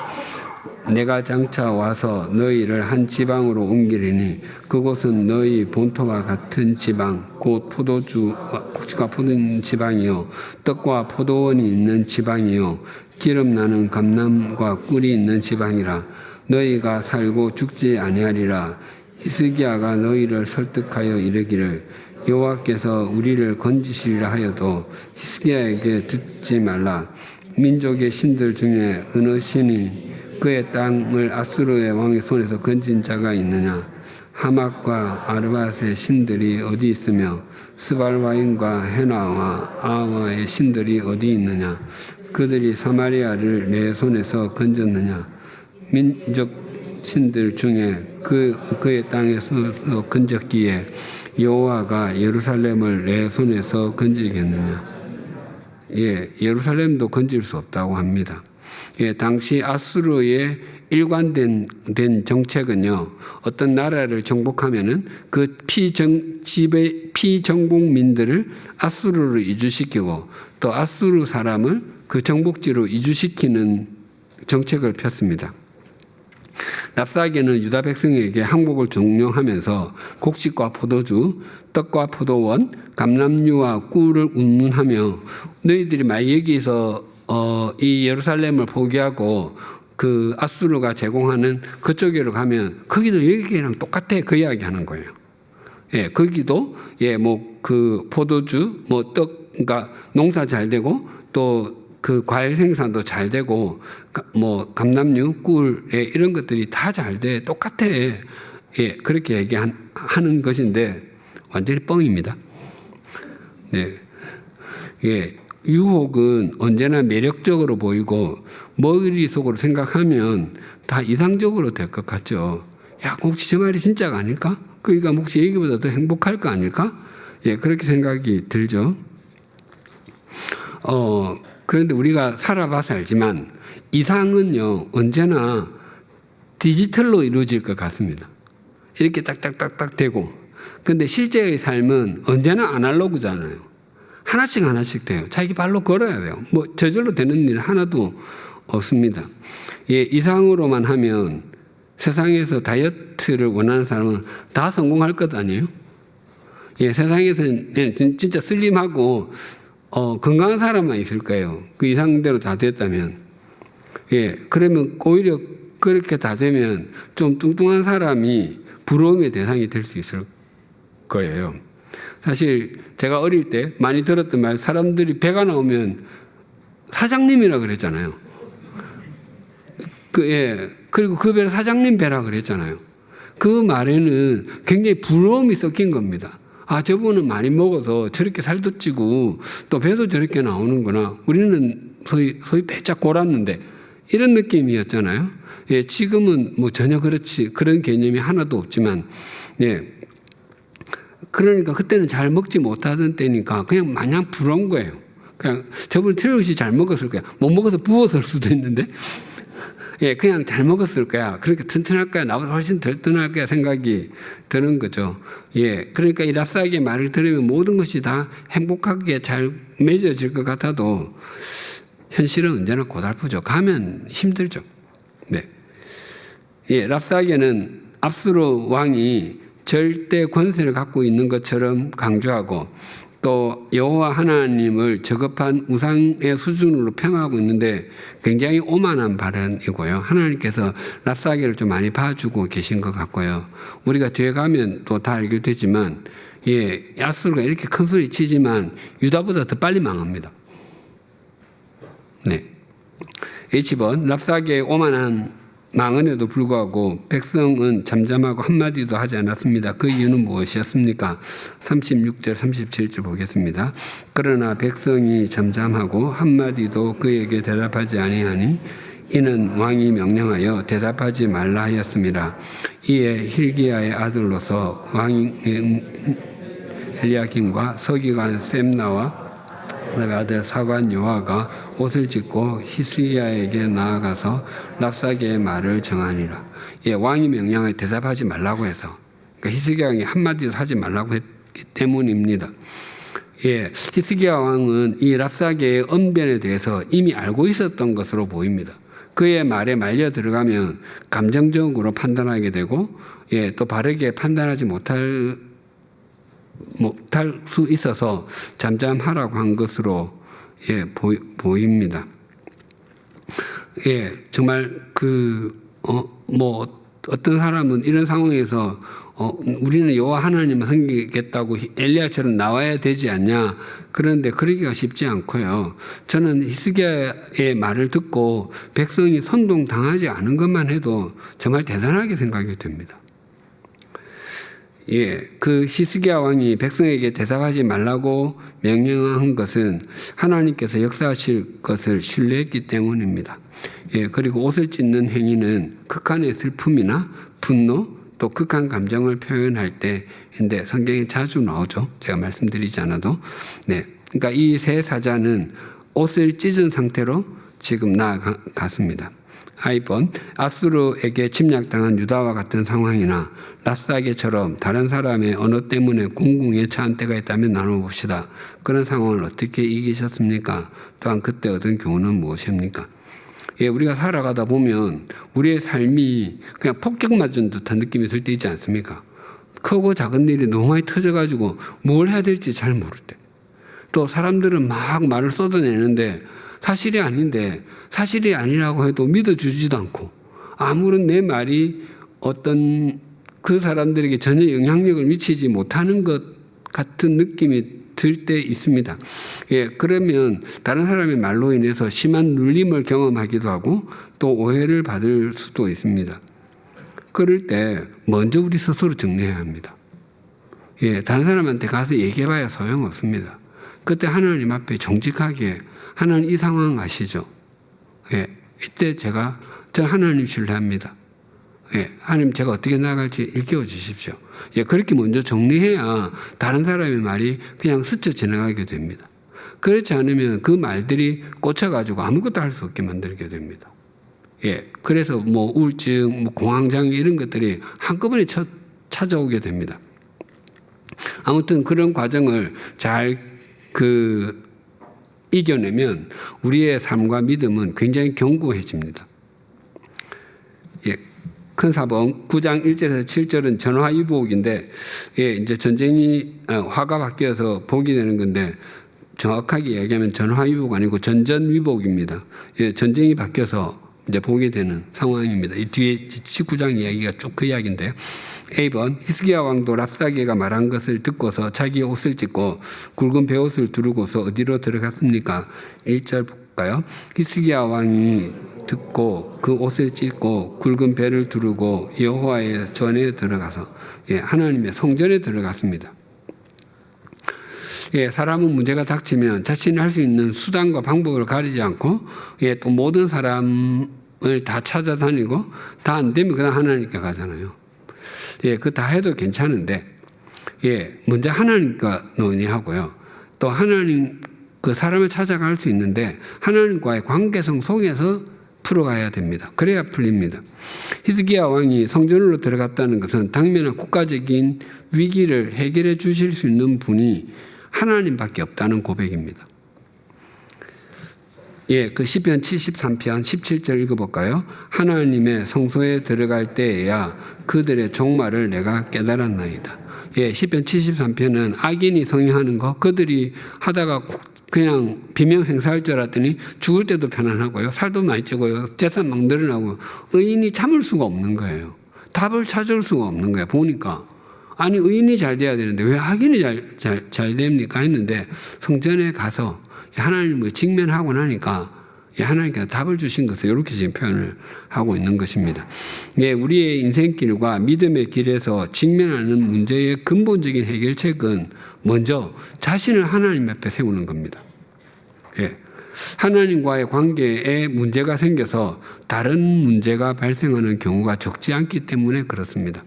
내가 장차 와서 너희를 한 지방으로 옮기리니 그곳은 너희 본토와 같은 지방 곧 포도주가 포도는 지방이요 떡과 포도원이 있는 지방이요 기름 나는 감람과 꿀이 있는 지방이라. 너희가 살고 죽지 아니하리라. 히스기야가 너희를 설득하여 이르기를 여호와께서 우리를 건지시리라 하여도 히스기야에게 듣지 말라. 민족의 신들 중에 어느 신이 그의 땅을 아수르의 왕의 손에서 건진 자가 있느냐? 하맛과 아르밧의 신들이 어디 있으며 스발와인과 헤나와 아와의 신들이 어디 있느냐? 그들이 사마리아를 내 손에서 건졌느냐? 민족 신들 중에 그의 땅에서 건졌기에 여호와가 예루살렘을 내 손에서 건지겠느냐? 예루살렘도 건질 수 없다고 합니다. 당시 아수르의 일관된 정책은요, 어떤 나라를 정복하면은 그 피정복민들을 아수르로 이주시키고 또 아수르 사람을 그 정복지로 이주시키는 정책을 폈습니다. 랍사게는 유다 백성에게 항복을 종용하면서 곡식과 포도주, 떡과 포도원, 감람류와 꿀을 운운하며 너희들이 만약 여기서 이 예루살렘을 포기하고 그 아수르가 제공하는 그쪽으로 가면 거기도 여기랑 똑같아 그 이야기 하는 거예요. 거기도 그 포도주, 떡, 그러니까 농사 잘 되고 또 그 과일 생산도 잘 되고 감람류, 꿀 이런 것들이 다 잘 돼 똑같아. 그렇게 얘기하는 것인데 완전히 뻥입니다. 유혹은 언제나 매력적으로 보이고 머릿속으로 생각하면 다 이상적으로 될 것 같죠. 야, 혹시 저 말이 진짜가 아닐까? 그러니까 혹시 얘기보다 더 행복할 거 아닐까? 그렇게 생각이 들죠. 그런데 우리가 살아봐서 알지만 이상은요, 언제나 디지털로 이루어질 것 같습니다. 이렇게 딱딱딱딱 되고. 근데 실제의 삶은 언제나 아날로그잖아요. 하나씩 돼요. 자기 발로 걸어야 돼요. 뭐 저절로 되는 일 하나도 없습니다. 예, 이상으로만 하면 세상에서 다이어트를 원하는 사람은 다 성공할 것 아니에요? 예, 세상에서는 진짜 슬림하고 건강한 사람만 있을 거예요. 그 이상대로 다 됐다면. 예, 그러면 오히려 그렇게 다 되면 좀 뚱뚱한 사람이 부러움의 대상이 될 수 있을 거예요. 사실 제가 어릴 때 많이 들었던 말, 사람들이 배가 나오면 사장님이라 그랬잖아요. 그리고 그 배를 사장님 배라 그랬잖아요. 그 말에는 굉장히 부러움이 섞인 겁니다. 아, 저분은 많이 먹어서 저렇게 살도 찌고 또 배도 저렇게 나오는구나. 우리는 소위 배짝 골았는데 이런 느낌이었잖아요. 예, 지금은 뭐 전혀 그런 개념이 하나도 없지만, 예. 그러니까 그때는 잘 먹지 못하던 때니까 그냥 마냥 부러운 거예요. 그냥 저분 틀림없이 잘 먹었을 거야. 못 먹어서 부었을 수도 있는데, 예, 그냥 잘 먹었을 거야. 그러니까 튼튼할 거야. 나보다 훨씬 덜 튼튼할 거야 생각이 드는 거죠. 예, 그러니까 이 랍사기의 말을 들으면 모든 것이 다 행복하게 잘 맺어질 것 같아도 현실은 언제나 고달프죠. 가면 힘들죠. 네. 예, 랍사게는 압수르 왕이 절대 권세를 갖고 있는 것처럼 강조하고 또 여호와 하나님을 저급한 우상의 수준으로 폄하하고 있는데 굉장히 오만한 발언이고요. 하나님께서 랍사게를 좀 많이 봐주고 계신 것 같고요. 우리가 뒤에 가면 또 다 알게 되지만, 예, 야스루가 이렇게 큰 소리 치지만 유다보다 더 빨리 망합니다. 네. H번 랍사게의 오만한 망언에도 불구하고 백성은 잠잠하고 한마디도 하지 않았습니다. 그 이유는 무엇이었습니까? 36절 37절 보겠습니다. 그러나 백성이 잠잠하고 한마디도 그에게 대답하지 아니하니 이는 왕이 명령하여 대답하지 말라 하였습니다. 이에 힐기야의 아들로서 왕의 엘리야김과 서기관 셈나와 그의 아들 사관 요아가 옷을 찢고 히스기야에게 나아가서 랍사게의 말을 정하니라. 예, 왕이 명령에 대답하지 말라고 해서, 그러니까 히스기야 왕이 한마디도 하지 말라고 했기 때문입니다. 예, 히스기야 왕은 이 랍사게의 언변에 대해서 이미 알고 있었던 것으로 보입니다. 그의 말에 말려 들어가면 감정적으로 판단하게 되고, 예, 또 바르게 판단하지 못할 수 있어서 잠잠하라고 한 것으로, 예, 보입니다. 예, 정말 어떤 사람은 이런 상황에서 우리는 여호와 하나님을 섬기겠다고 엘리야처럼 나와야 되지 않냐. 그런데 그러기가 쉽지 않고요. 저는 히스기야의 말을 듣고 백성이 선동당하지 않은 것만 해도 정말 대단하게 생각이 됩니다. 예, 그 히스기야 왕이 백성에게 대답하지 말라고 명령한 것은 하나님께서 역사하실 것을 신뢰했기 때문입니다. 예, 그리고 옷을 찢는 행위는 극한의 슬픔이나 분노 또 극한 감정을 표현할 때인데 성경에 자주 나오죠. 제가 말씀드리지 않아도. 네, 그러니까 이 세 사자는 옷을 찢은 상태로 지금 나아갔습니다. I번 아수르에게 침략당한 유다와 같은 상황이나 랍사게처럼 다른 사람의 언어 때문에 궁궁에 처한 때가 있다면 나눠봅시다. 그런 상황을 어떻게 이기셨습니까? 또한 그때 얻은 교훈은 무엇입니까? 예, 우리가 살아가다 보면 우리의 삶이 그냥 폭격 맞은 듯한 느낌이 들 때 있지 않습니까? 크고 작은 일이 너무 많이 터져가지고 뭘 해야 될지 잘 모를 때. 또 사람들은 막 말을 쏟아내는데 사실이 아닌데 사실이 아니라고 해도 믿어주지도 않고 아무런 내 말이 어떤 그 사람들에게 전혀 영향력을 미치지 못하는 것 같은 느낌이 들 때 있습니다. 예, 그러면 다른 사람의 말로 인해서 심한 눌림을 경험하기도 하고 또 오해를 받을 수도 있습니다. 그럴 때 먼저 우리 스스로 정리해야 합니다. 예, 다른 사람한테 가서 얘기해봐야 소용없습니다. 그때 하나님 앞에 정직하게 하나님 이 상황 아시죠? 예, 이때 저 하나님 신뢰합니다. 예, 하나님 제가 어떻게 나아갈지 일깨워 주십시오. 예, 그렇게 먼저 정리해야 다른 사람의 말이 그냥 스쳐 지나가게 됩니다. 그렇지 않으면 그 말들이 꽂혀가지고 아무것도 할 수 없게 만들게 됩니다. 예, 그래서 뭐 우울증, 뭐 공황장애 이런 것들이 한꺼번에 찾아오게 됩니다. 아무튼 그런 과정을 잘 이겨내면 우리의 삶과 믿음은 굉장히 견고해집니다. 예, 큰 사본 9장 1절에서 7절은 전화위복인데, 이제 전쟁이 화가 바뀌어서 복이 되는 건데, 정확하게 얘기하면 전화위복 아니고 전전위복입니다. 예, 전쟁이 바뀌어서 이제 복이 되는 상황입니다. 이 뒤에 19장 이야기가 쭉 그 이야기인데요. A번 히스기야 왕도 랍사게가 말한 것을 듣고서 자기 옷을 찢고 굵은 베옷을 두르고서 어디로 들어갔습니까? 1절 볼까요? 히스기야 왕이 듣고 그 옷을 찢고 굵은 베를 두르고 여호와의 전에 들어가서 하나님의 성전에 들어갔습니다. 사람은 문제가 닥치면 자신이 할 수 있는 수단과 방법을 가리지 않고 또 모든 사람을 다 찾아다니고 다 안 되면 그냥 하나님께 가잖아요. 그 다 해도 괜찮은데 먼저 하나님과 논의하고요. 또 하나님 그 사람을 찾아갈 수 있는데 하나님과의 관계성 속에서 풀어가야 됩니다. 그래야 풀립니다. 히스기야 왕이 성전으로 들어갔다는 것은 당면한 국가적인 위기를 해결해 주실 수 있는 분이 하나님밖에 없다는 고백입니다. 그 시편 73편 17절 읽어볼까요? 하나님의 성소에 들어갈 때에야 그들의 종말을 내가 깨달았나이다. 시편 73편은 악인이 성행하는 거 그들이 하다가 그냥 비명 행사할 줄 알았더니 죽을 때도 편안하고요. 살도 많이 찌고요. 재산 막 늘어나고 의인이 참을 수가 없는 거예요. 답을 찾을 수가 없는 거예요. 보니까. 아니 의인이 잘 돼야 되는데 왜 악인이 잘 됩니까 했는데 성전에 가서 하나님을 직면하고 나니까 하나님께서 답을 주신 것을 이렇게 지금 표현을 하고 있는 것입니다. 우리의 인생길과 믿음의 길에서 직면하는 문제의 근본적인 해결책은 먼저 자신을 하나님 앞에 세우는 겁니다. 하나님과의 관계에 문제가 생겨서 다른 문제가 발생하는 경우가 적지 않기 때문에 그렇습니다.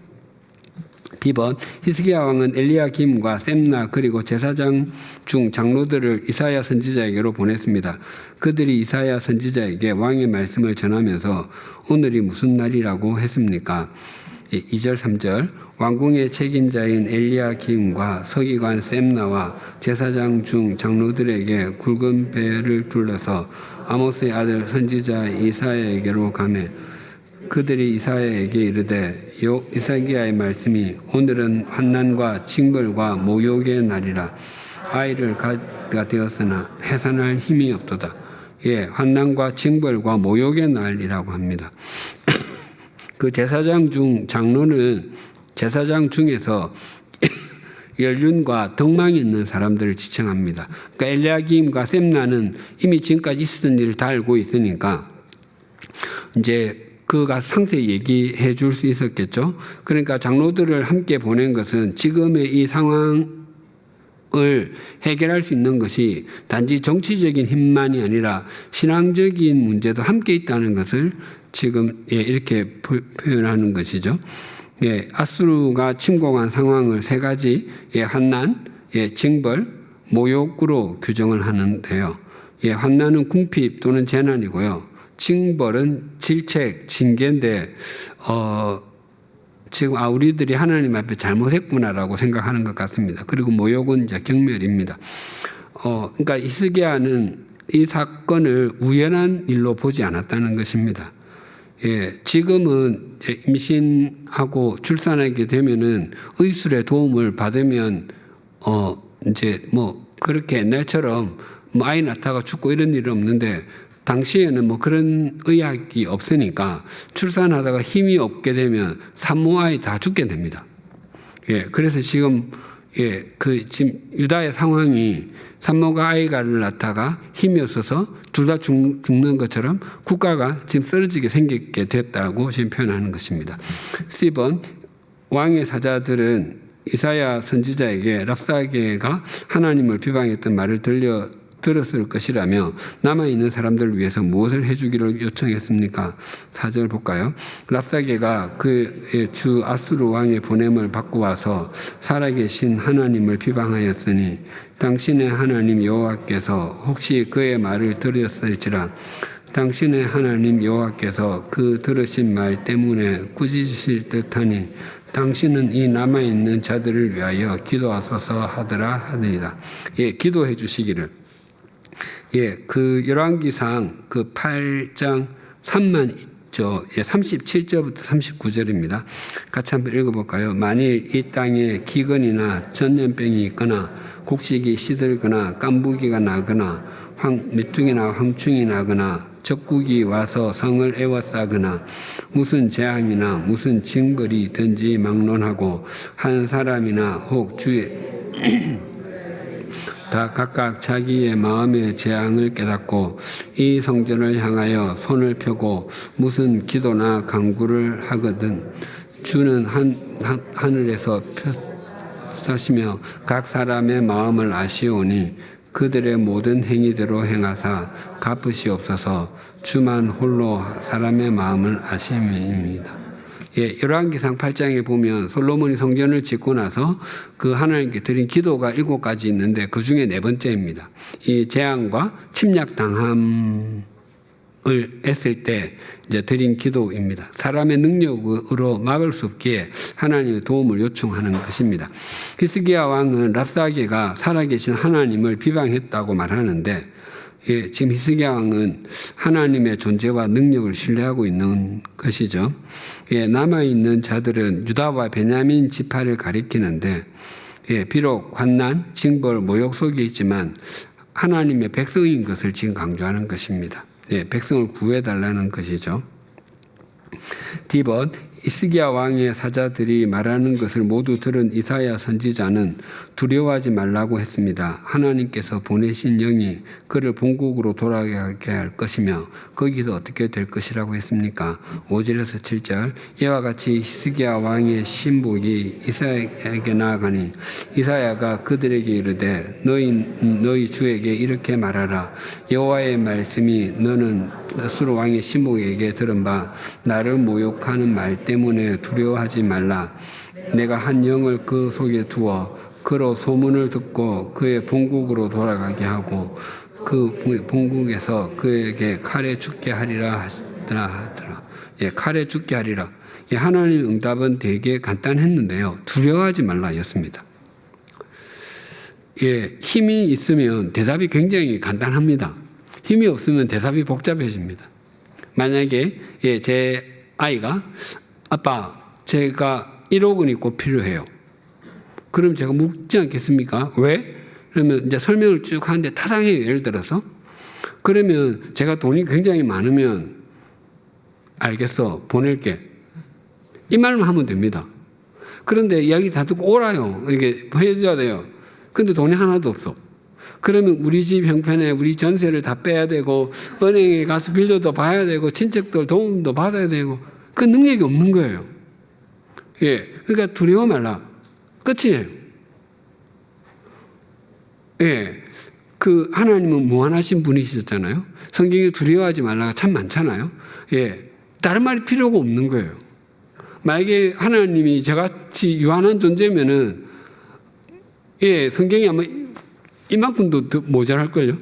B번 히스기야 왕은 엘리야김과 셈나 그리고 제사장 중 장로들을 이사야 선지자에게로 보냈습니다. 그들이 이사야 선지자에게 왕의 말씀을 전하면서 오늘이 무슨 날이라고 했습니까? 2절 3절 왕궁의 책임자인 엘리야김과 서기관 셈나와 제사장 중 장로들에게 굵은 배를 둘러서 아모스의 아들 선지자 이사야에게로 가매 그들이 이사야에게 이르되 이사기야의 말씀이 오늘은 환난과 징벌과 모욕의 날이라 아이를 갖가 되었으나 해산할 힘이 없도다. 환난과 징벌과 모욕의 날이라고 합니다. 그 제사장 중 장로는 제사장 중에서 연륜과 덕망이 있는 사람들을 지칭합니다. 그러니까 엘리야김과 셈나는 이미 지금까지 있었던 일을 다 알고 있으니까 이제 그가 상세히 얘기해 줄 수 있었겠죠. 그러니까 장로들을 함께 보낸 것은 지금의 이 상황을 해결할 수 있는 것이 단지 정치적인 힘만이 아니라 신앙적인 문제도 함께 있다는 것을 지금 이렇게 표현하는 것이죠. 아수르가 침공한 상황을 세 가지 환난, 징벌, 모욕으로 규정을 하는데요. 환난은 궁핍 또는 재난이고요. 징벌은 질책, 징계인데 지금 우리들이 하나님 앞에 잘못했구나라고 생각하는 것 같습니다. 그리고 모욕은 이제 경멸입니다. 그러니까 히스기야는 이 사건을 우연한 일로 보지 않았다는 것입니다. 지금은 이제 임신하고 출산하게 되면은 의술의 도움을 받으면 이제 뭐 그렇게 옛날처럼 아이 낳다가 죽고 이런 일은 없는데 당시에는 뭐 그런 의학이 없으니까 출산하다가 힘이 없게 되면 산모 아이 다 죽게 됩니다. 그래서 지금 지금 유다의 상황이 산모가 아이가를 낳다가 힘이 없어서 둘 다 죽는 것처럼 국가가 지금 쓰러지게 생기게 됐다고 지금 표현하는 것입니다. C번 왕의 사자들은 이사야 선지자에게 랍사게가 하나님을 비방했던 말을 들었을 것이라며 남아있는 사람들을 위해서 무엇을 해주기를 요청했습니까? 4절 볼까요? 랍사게가 그 주 아수르 왕의 보냄을 받고 와서 살아계신 하나님을 비방하였으니 당신의 하나님 여호와께서 혹시 그의 말을 들었을지라 당신의 하나님 여호와께서 그 들으신 말 때문에 꾸짖으실 듯하니 당신은 이 남아있는 자들을 위하여 기도하소서 하더라 하느니라. 예, 기도해 주시기를. 예, 그 열왕기상 그 8장 3만 있죠. 예, 37절부터 39절입니다. 같이 한번 읽어볼까요? 만일 이 땅에 기근이나 전염병이 있거나 곡식이 시들거나 깐부기가 나거나 메뚜기나 황충이 나거나 적국이 와서 성을 에워싸거나 무슨 재앙이나 무슨 징벌이 있든지 막론하고 한 사람이나 혹 주의 다 각각 자기의 마음의 재앙을 깨닫고 이 성전을 향하여 손을 펴고 무슨 기도나 간구를 하거든 주는 하늘에서 펴서시며 각 사람의 마음을 아시오니 그들의 모든 행위대로 행하사 갚으시옵소서. 주만 홀로 사람의 마음을 아심입니다. 예, 열왕기상 8장에 보면 솔로몬이 성전을 짓고 나서 그 하나님께 드린 기도가 7가지 있는데 그 중에 4번째입니다. 이 재앙과 침략 당함을 했을 때 이제 드린 기도입니다. 사람의 능력으로 막을 수 없기에 하나님의 도움을 요청하는 것입니다. 히스기야 왕은 랍사게가 살아계신 하나님을 비방했다고 말하는데 예, 지금 히스기야 왕은 하나님의 존재와 능력을 신뢰하고 있는 것이죠. 예, 남아있는 자들은 유다와 베냐민 지파를 가리키는데 예, 비록 환난, 징벌, 모욕 속에 있지만 하나님의 백성인 것을 지금 강조하는 것입니다. 예, 백성을 구해달라는 것이죠. D번 히스기야 왕의 사자들이 말하는 것을 모두 들은 이사야 선지자는 두려워하지 말라고 했습니다. 하나님께서 보내신 영이 그를 본국으로 돌아가게 할 것이며 거기서 어떻게 될 것이라고 했습니까? 5절에서 7절 이와 같이 히스기야 왕의 신복이 이사야에게 나아가니 이사야가 그들에게 이르되 너희 주에게 이렇게 말하라. 여호와의 말씀이 너는 아수르 왕의 신복에게 들은 바 나를 모욕하는 말 때문에 두려워하지 말라. 내가 한 영을 그 속에 두어 그로 소문을 듣고 그의 본국으로 돌아가게 하고 그 본국에서 그에게 칼에 죽게 하리라 하더라. 예, 칼에 죽게 하리라. 예, 하나님 응답은 되게 간단했는데요. 두려워하지 말라였습니다. 예, 힘이 있으면 대답이 굉장히 간단합니다. 힘이 없으면 대답이 복잡해집니다. 만약에 예, 제 아이가 아빠 제가 1억 원이 꼭 필요해요. 그럼 제가 묻지 않겠습니까? 왜? 그러면 이제 설명을 쭉 하는데 타당해요. 예를 들어서. 그러면 제가 돈이 굉장히 많으면 알겠어. 보낼게. 이 말만 하면 됩니다. 그런데 이야기 다 듣고 오라요. 이게 해줘야 돼요. 근데 돈이 하나도 없어. 그러면 우리 집 형편에 우리 전세를 다 빼야 되고 은행에 가서 빌려도 봐야 되고 친척들 도움도 받아야 되고 그 능력이 없는 거예요. 예, 그러니까 두려워 말라. 끝이에요. 예, 그 하나님은 무한하신 분이셨잖아요. 성경에 두려워하지 말라가 참 많잖아요. 예, 다른 말이 필요가 없는 거예요. 만약에 하나님이 저같이 유한한 존재면은 예, 성경이 아마 이만큼도 더 모자랄걸요.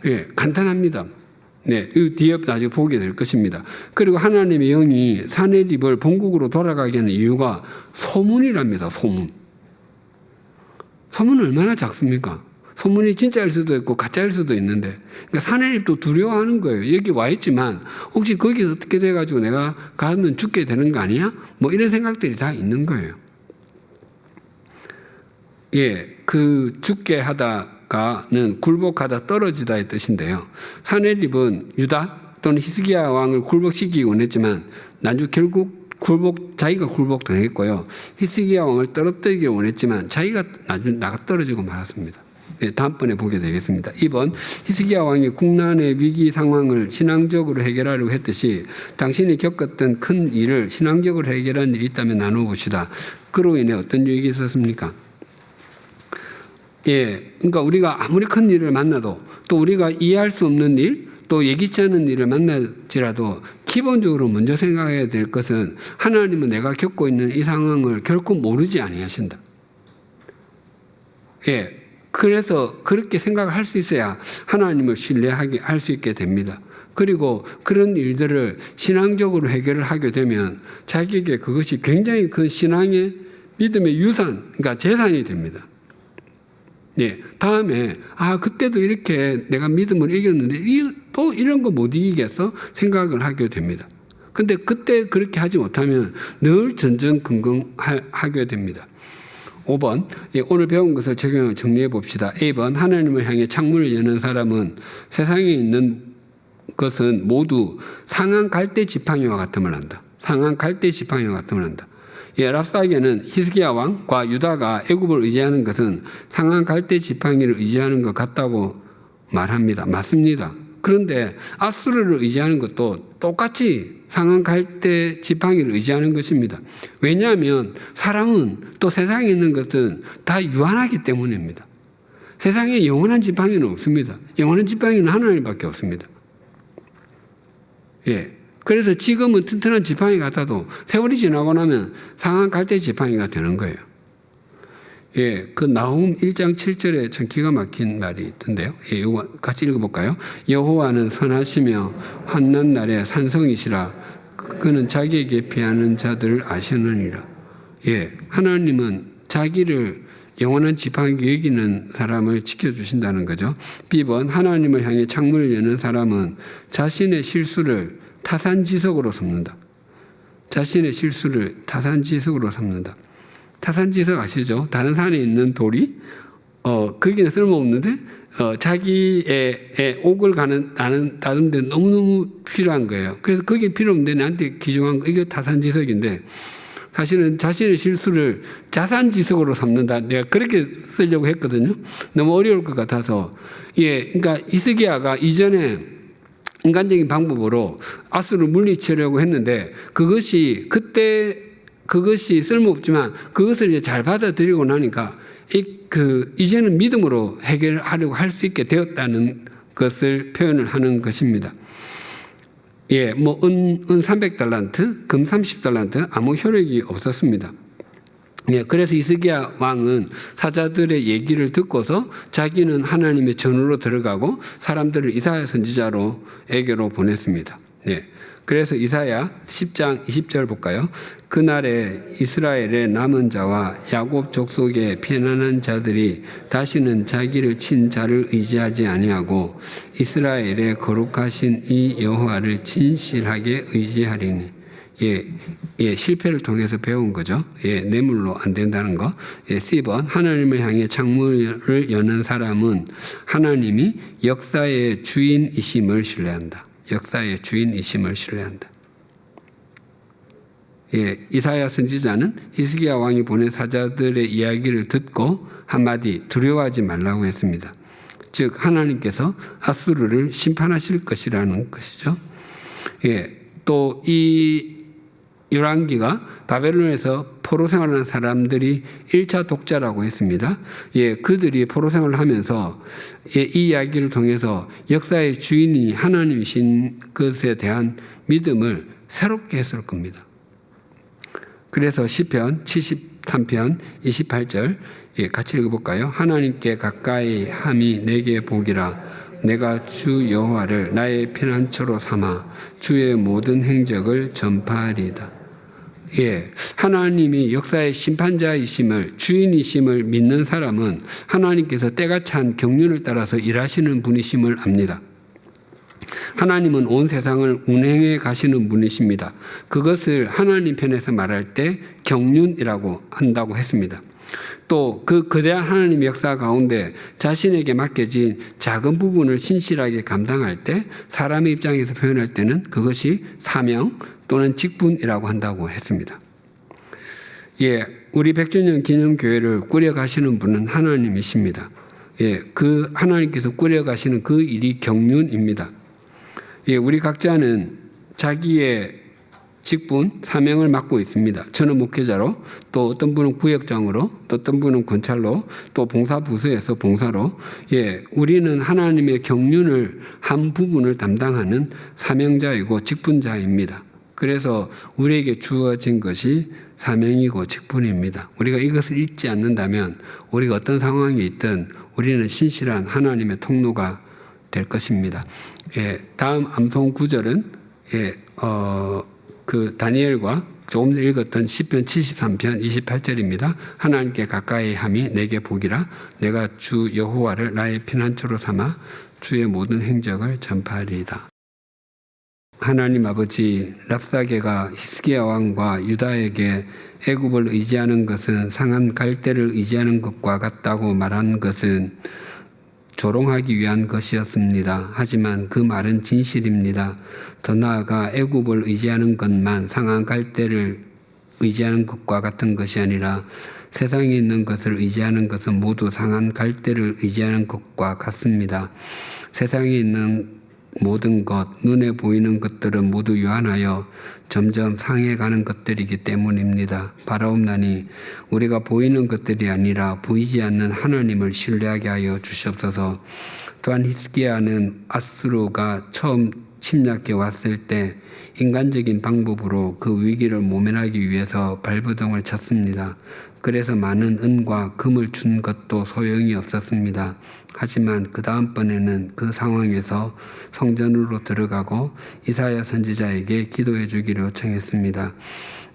예, 간단합니다. 네, 이 뒤에 나중에 보게 될 것입니다. 그리고 하나님의 영이 사내립을 본국으로 돌아가게 하는 이유가 소문이랍니다. 소문. 소문은 얼마나 작습니까? 소문이 진짜일 수도 있고 가짜일 수도 있는데 그러니까 사내립도 두려워하는 거예요. 여기 와 있지만 혹시 거기서 어떻게 돼가지고 내가 가면 죽게 되는 거 아니야? 뭐 이런 생각들이 다 있는 거예요. 예, 그 죽게 하다가는 굴복하다 떨어지다의 뜻인데요. 사내립은 유다 또는 히스기야 왕을 굴복시키기 원했지만 나중 결국 자기가 굴복당했고요. 히스기야 왕을 떨어뜨리기 원했지만 자기가 나중 나가 떨어지고 말았습니다. 네, 다음번에 보게 되겠습니다. 2번 히스기야 왕이 국난의 위기 상황을 신앙적으로 해결하려고 했듯이 당신이 겪었던 큰 일을 신앙적으로 해결한 일이 있다면 나눠봅시다. 그로 인해 어떤 유익이 있었습니까? 예, 그러니까 우리가 아무리 큰 일을 만나도 또 우리가 이해할 수 없는 일, 또 예기치 않은 일을 만날지라도 기본적으로 먼저 생각해야 될 것은 하나님은 내가 겪고 있는 이 상황을 결코 모르지 아니하신다. 예, 그래서 그렇게 생각을 할 수 있어야 하나님을 신뢰하게 할 수 있게 됩니다. 그리고 그런 일들을 신앙적으로 해결을 하게 되면 자기에게 그것이 굉장히 큰 신앙의 믿음의 유산, 그러니까 재산이 됩니다. 예, 다음에 그때도 이렇게 내가 믿음을 이겼는데 또 이런 거 못 이기겠어? 생각을 하게 됩니다. 근데 그때 그렇게 하지 못하면 늘 전전긍긍하게 됩니다. 5번, 오늘 배운 것을 적용해 정리해 봅시다. A번, 하나님을 향해 창문을 여는 사람은 세상에 있는 것은 모두 상한 갈대 지팡이와 같음을 한다. 상한 갈대 지팡이와 같음을 한다. 랍사게는 히스기야 왕과 유다가 애굽을 의지하는 것은 상한 갈대 지팡이를 의지하는 것 같다고 말합니다. 맞습니다. 그런데 아수르를 의지하는 것도 똑같이 상한 갈대 지팡이를 의지하는 것입니다. 왜냐하면 사람은 또 세상에 있는 것은 다 유한하기 때문입니다. 세상에 영원한 지팡이는 없습니다. 영원한 지팡이는 하나님밖에 없습니다. 예. 그래서 지금은 튼튼한 지팡이 같아도 세월이 지나고 나면 상한 갈대 지팡이가 되는 거예요. 예, 그 나훔 1장 7절에 참 기가 막힌 말이 있던데요. 예, 이거 같이 읽어볼까요? 여호와는 선하시며 환난 날에 산성이시라. 그는 자기에게 피하는 자들을 아시느니라. 예, 하나님은 자기를 영원한 지팡이 여기는 사람을 지켜주신다는 거죠. B번, 하나님을 향해 창문을 여는 사람은 자신의 실수를 타산지석으로 삼는다. 자신의 실수를 타산지석으로 삼는다. 타산지석 아시죠? 다른 산에 있는 돌이 거기는 쓸모없는데 자기의 옥을 나누는 데 너무너무 필요한 거예요. 그래서 거기 필요 없는데 나한테 귀중한 거, 이게 타산지석인데 사실은 자신의 실수를 자산지석으로 삼는다. 내가 그렇게 쓰려고 했거든요. 너무 어려울 것 같아서. 예, 그러니까 히스기야가 이전에 인간적인 방법으로 아수를 물리치려고 했는데 그것이 쓸모없지만 그것을 이제 잘 받아들이고 나니까 이제는 믿음으로 해결하려고 할 수 있게 되었다는 것을 표현을 하는 것입니다. 예, 은 300달란트, 금 30달란트 아무 효력이 없었습니다. 예, 그래서 히스기야 왕은 사자들의 얘기를 듣고서 자기는 하나님의 전으로 들어가고 사람들을 이사야 선지자로에게로 보냈습니다. 예. 그래서 이사야 10장 20절 볼까요? 그날에 이스라엘의 남은 자와 야곱 족속의 편안한 자들이 다시는 자기를 친 자를 의지하지 아니하고 이스라엘의 거룩하신 이 여호와를 진실하게 의지하리니. 예, 실패를 통해서 배운 거죠. 예, 뇌물로 안 된다는 거. 예, C번, 하나님을 향해 창문을 여는 사람은 하나님이 역사의 주인이심을 신뢰한다. 역사의 주인이심을 신뢰한다. 예, 이사야 선지자는 히스기야 왕이 보낸 사자들의 이야기를 듣고 한마디 두려워하지 말라고 했습니다. 즉 하나님께서 아수르를 심판하실 것이라는 것이죠. 예, 또 이 열왕기가 바벨론에서 포로 생활하는 사람들이 1차 독자라고 했습니다. 예, 그들이 포로 생활을 하면서 이 이야기를 통해서 역사의 주인이 하나님이신 것에 대한 믿음을 새롭게 했을 겁니다. 그래서 시편 73편 28절 같이 읽어볼까요? 하나님께 가까이 함이 내게 복이라. 내가 주 여호와를 나의 피난처로 삼아 주의 모든 행적을 전파하리이다. 예, 하나님이 역사의 심판자이심을, 주인이심을 믿는 사람은 하나님께서 때가 찬 경륜을 따라서 일하시는 분이심을 압니다. 하나님은 온 세상을 운행해 가시는 분이십니다. 그것을 하나님 편에서 말할 때 경륜이라고 한다고 했습니다. 또 그 거대한 하나님의 역사 가운데 자신에게 맡겨진 작은 부분을 신실하게 감당할 때 사람의 입장에서 표현할 때는 그것이 사명 또는 직분이라고 한다고 했습니다. 예, 우리 100주년 기념교회를 꾸려가시는 분은 하나님이십니다. 예, 그 하나님께서 꾸려가시는 그 일이 경륜입니다. 예, 우리 각자는 자기의 직분, 사명을 맡고 있습니다. 저는 목회자로, 또 어떤 분은 구역장으로, 또 어떤 분은 권찰로, 또 봉사부서에서 봉사로. 예, 우리는 하나님의 경륜을 한 부분을 담당하는 사명자이고 직분자입니다. 그래서 우리에게 주어진 것이 사명이고 직분입니다. 우리가 이것을 잊지 않는다면 우리가 어떤 상황에 있든 우리는 신실한 하나님의 통로가 될 것입니다. 예, 다음 암송 구절은 그 다니엘과 조금 전에 읽었던 시편 73편 28절입니다. 하나님께 가까이 함이 내게 복이라. 내가 주 여호와를 나의 피난처로 삼아 주의 모든 행적을 전파하리이다. 하나님 아버지, 랍사게가 히스기야 왕과 유다에게 애굽을 의지하는 것은 상한 갈대를 의지하는 것과 같다고 말한 것은 조롱하기 위한 것이었습니다. 하지만 그 말은 진실입니다. 더 나아가 애굽을 의지하는 것만 상한 갈대를 의지하는 것과 같은 것이 아니라 세상에 있는 것을 의지하는 것은 모두 상한 갈대를 의지하는 것과 같습니다. 세상에 있는 모든 것, 눈에 보이는 것들은 모두 유한하여 점점 상해가는 것들이기 때문입니다. 바라옵나니 우리가 보이는 것들이 아니라 보이지 않는 하나님을 신뢰하게 하여 주시옵소서. 또한 히스기야는 아수르가 처음 침략해 왔을 때 인간적인 방법으로 그 위기를 모면하기 위해서 발버둥을 쳤습니다. 그래서 많은 은과 금을 준 것도 소용이 없었습니다. 하지만 그 다음번에는 그 상황에서 성전으로 들어가고 이사야 선지자에게 기도해 주기를 요청했습니다.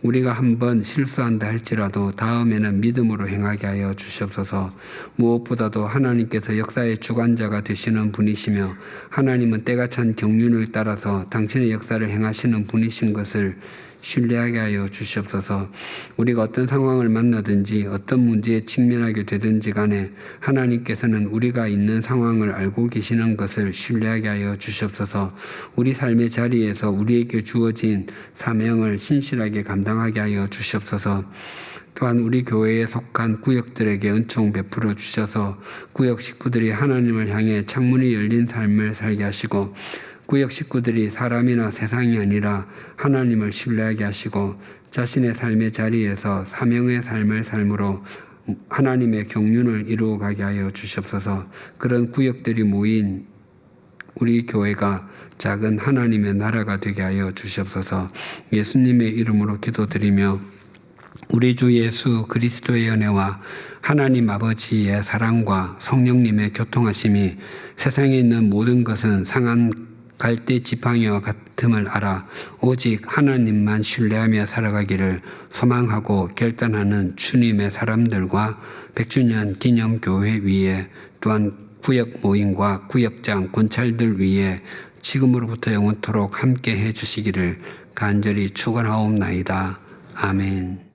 우리가 한번 실수한다 할지라도 다음에는 믿음으로 행하게 하여 주시옵소서. 무엇보다도 하나님께서 역사의 주관자가 되시는 분이시며 하나님은 때가 찬 경륜을 따라서 당신의 역사를 행하시는 분이신 것을 신뢰하게 하여 주시옵소서. 우리가 어떤 상황을 만나든지 어떤 문제에 직면하게 되든지 간에 하나님께서는 우리가 있는 상황을 알고 계시는 것을 신뢰하게 하여 주시옵소서. 우리 삶의 자리에서 우리에게 주어진 사명을 신실하게 감당하게 하여 주시옵소서. 또한 우리 교회에 속한 구역들에게 은총 베풀어 주셔서 구역 식구들이 하나님을 향해 창문이 열린 삶을 살게 하시고 구역 식구들이 사람이나 세상이 아니라 하나님을 신뢰하게 하시고 자신의 삶의 자리에서 사명의 삶을 삶으로 하나님의 경륜을 이루어가게 하여 주시옵소서. 그런 구역들이 모인 우리 교회가 작은 하나님의 나라가 되게 하여 주시옵소서. 예수님의 이름으로 기도드리며 우리 주 예수 그리스도의 은혜와 하나님 아버지의 사랑과 성령님의 교통하심이 세상에 있는 모든 것은 상한 갈대 지팡이와 같음을 알아 오직 하나님만 신뢰하며 살아가기를 소망하고 결단하는 주님의 사람들과 100주년 기념교회 위에 또한 구역 모임과 구역장 권찰들 위에 지금으로부터 영원토록 함께 해주시기를 간절히 축원하옵나이다. 아멘.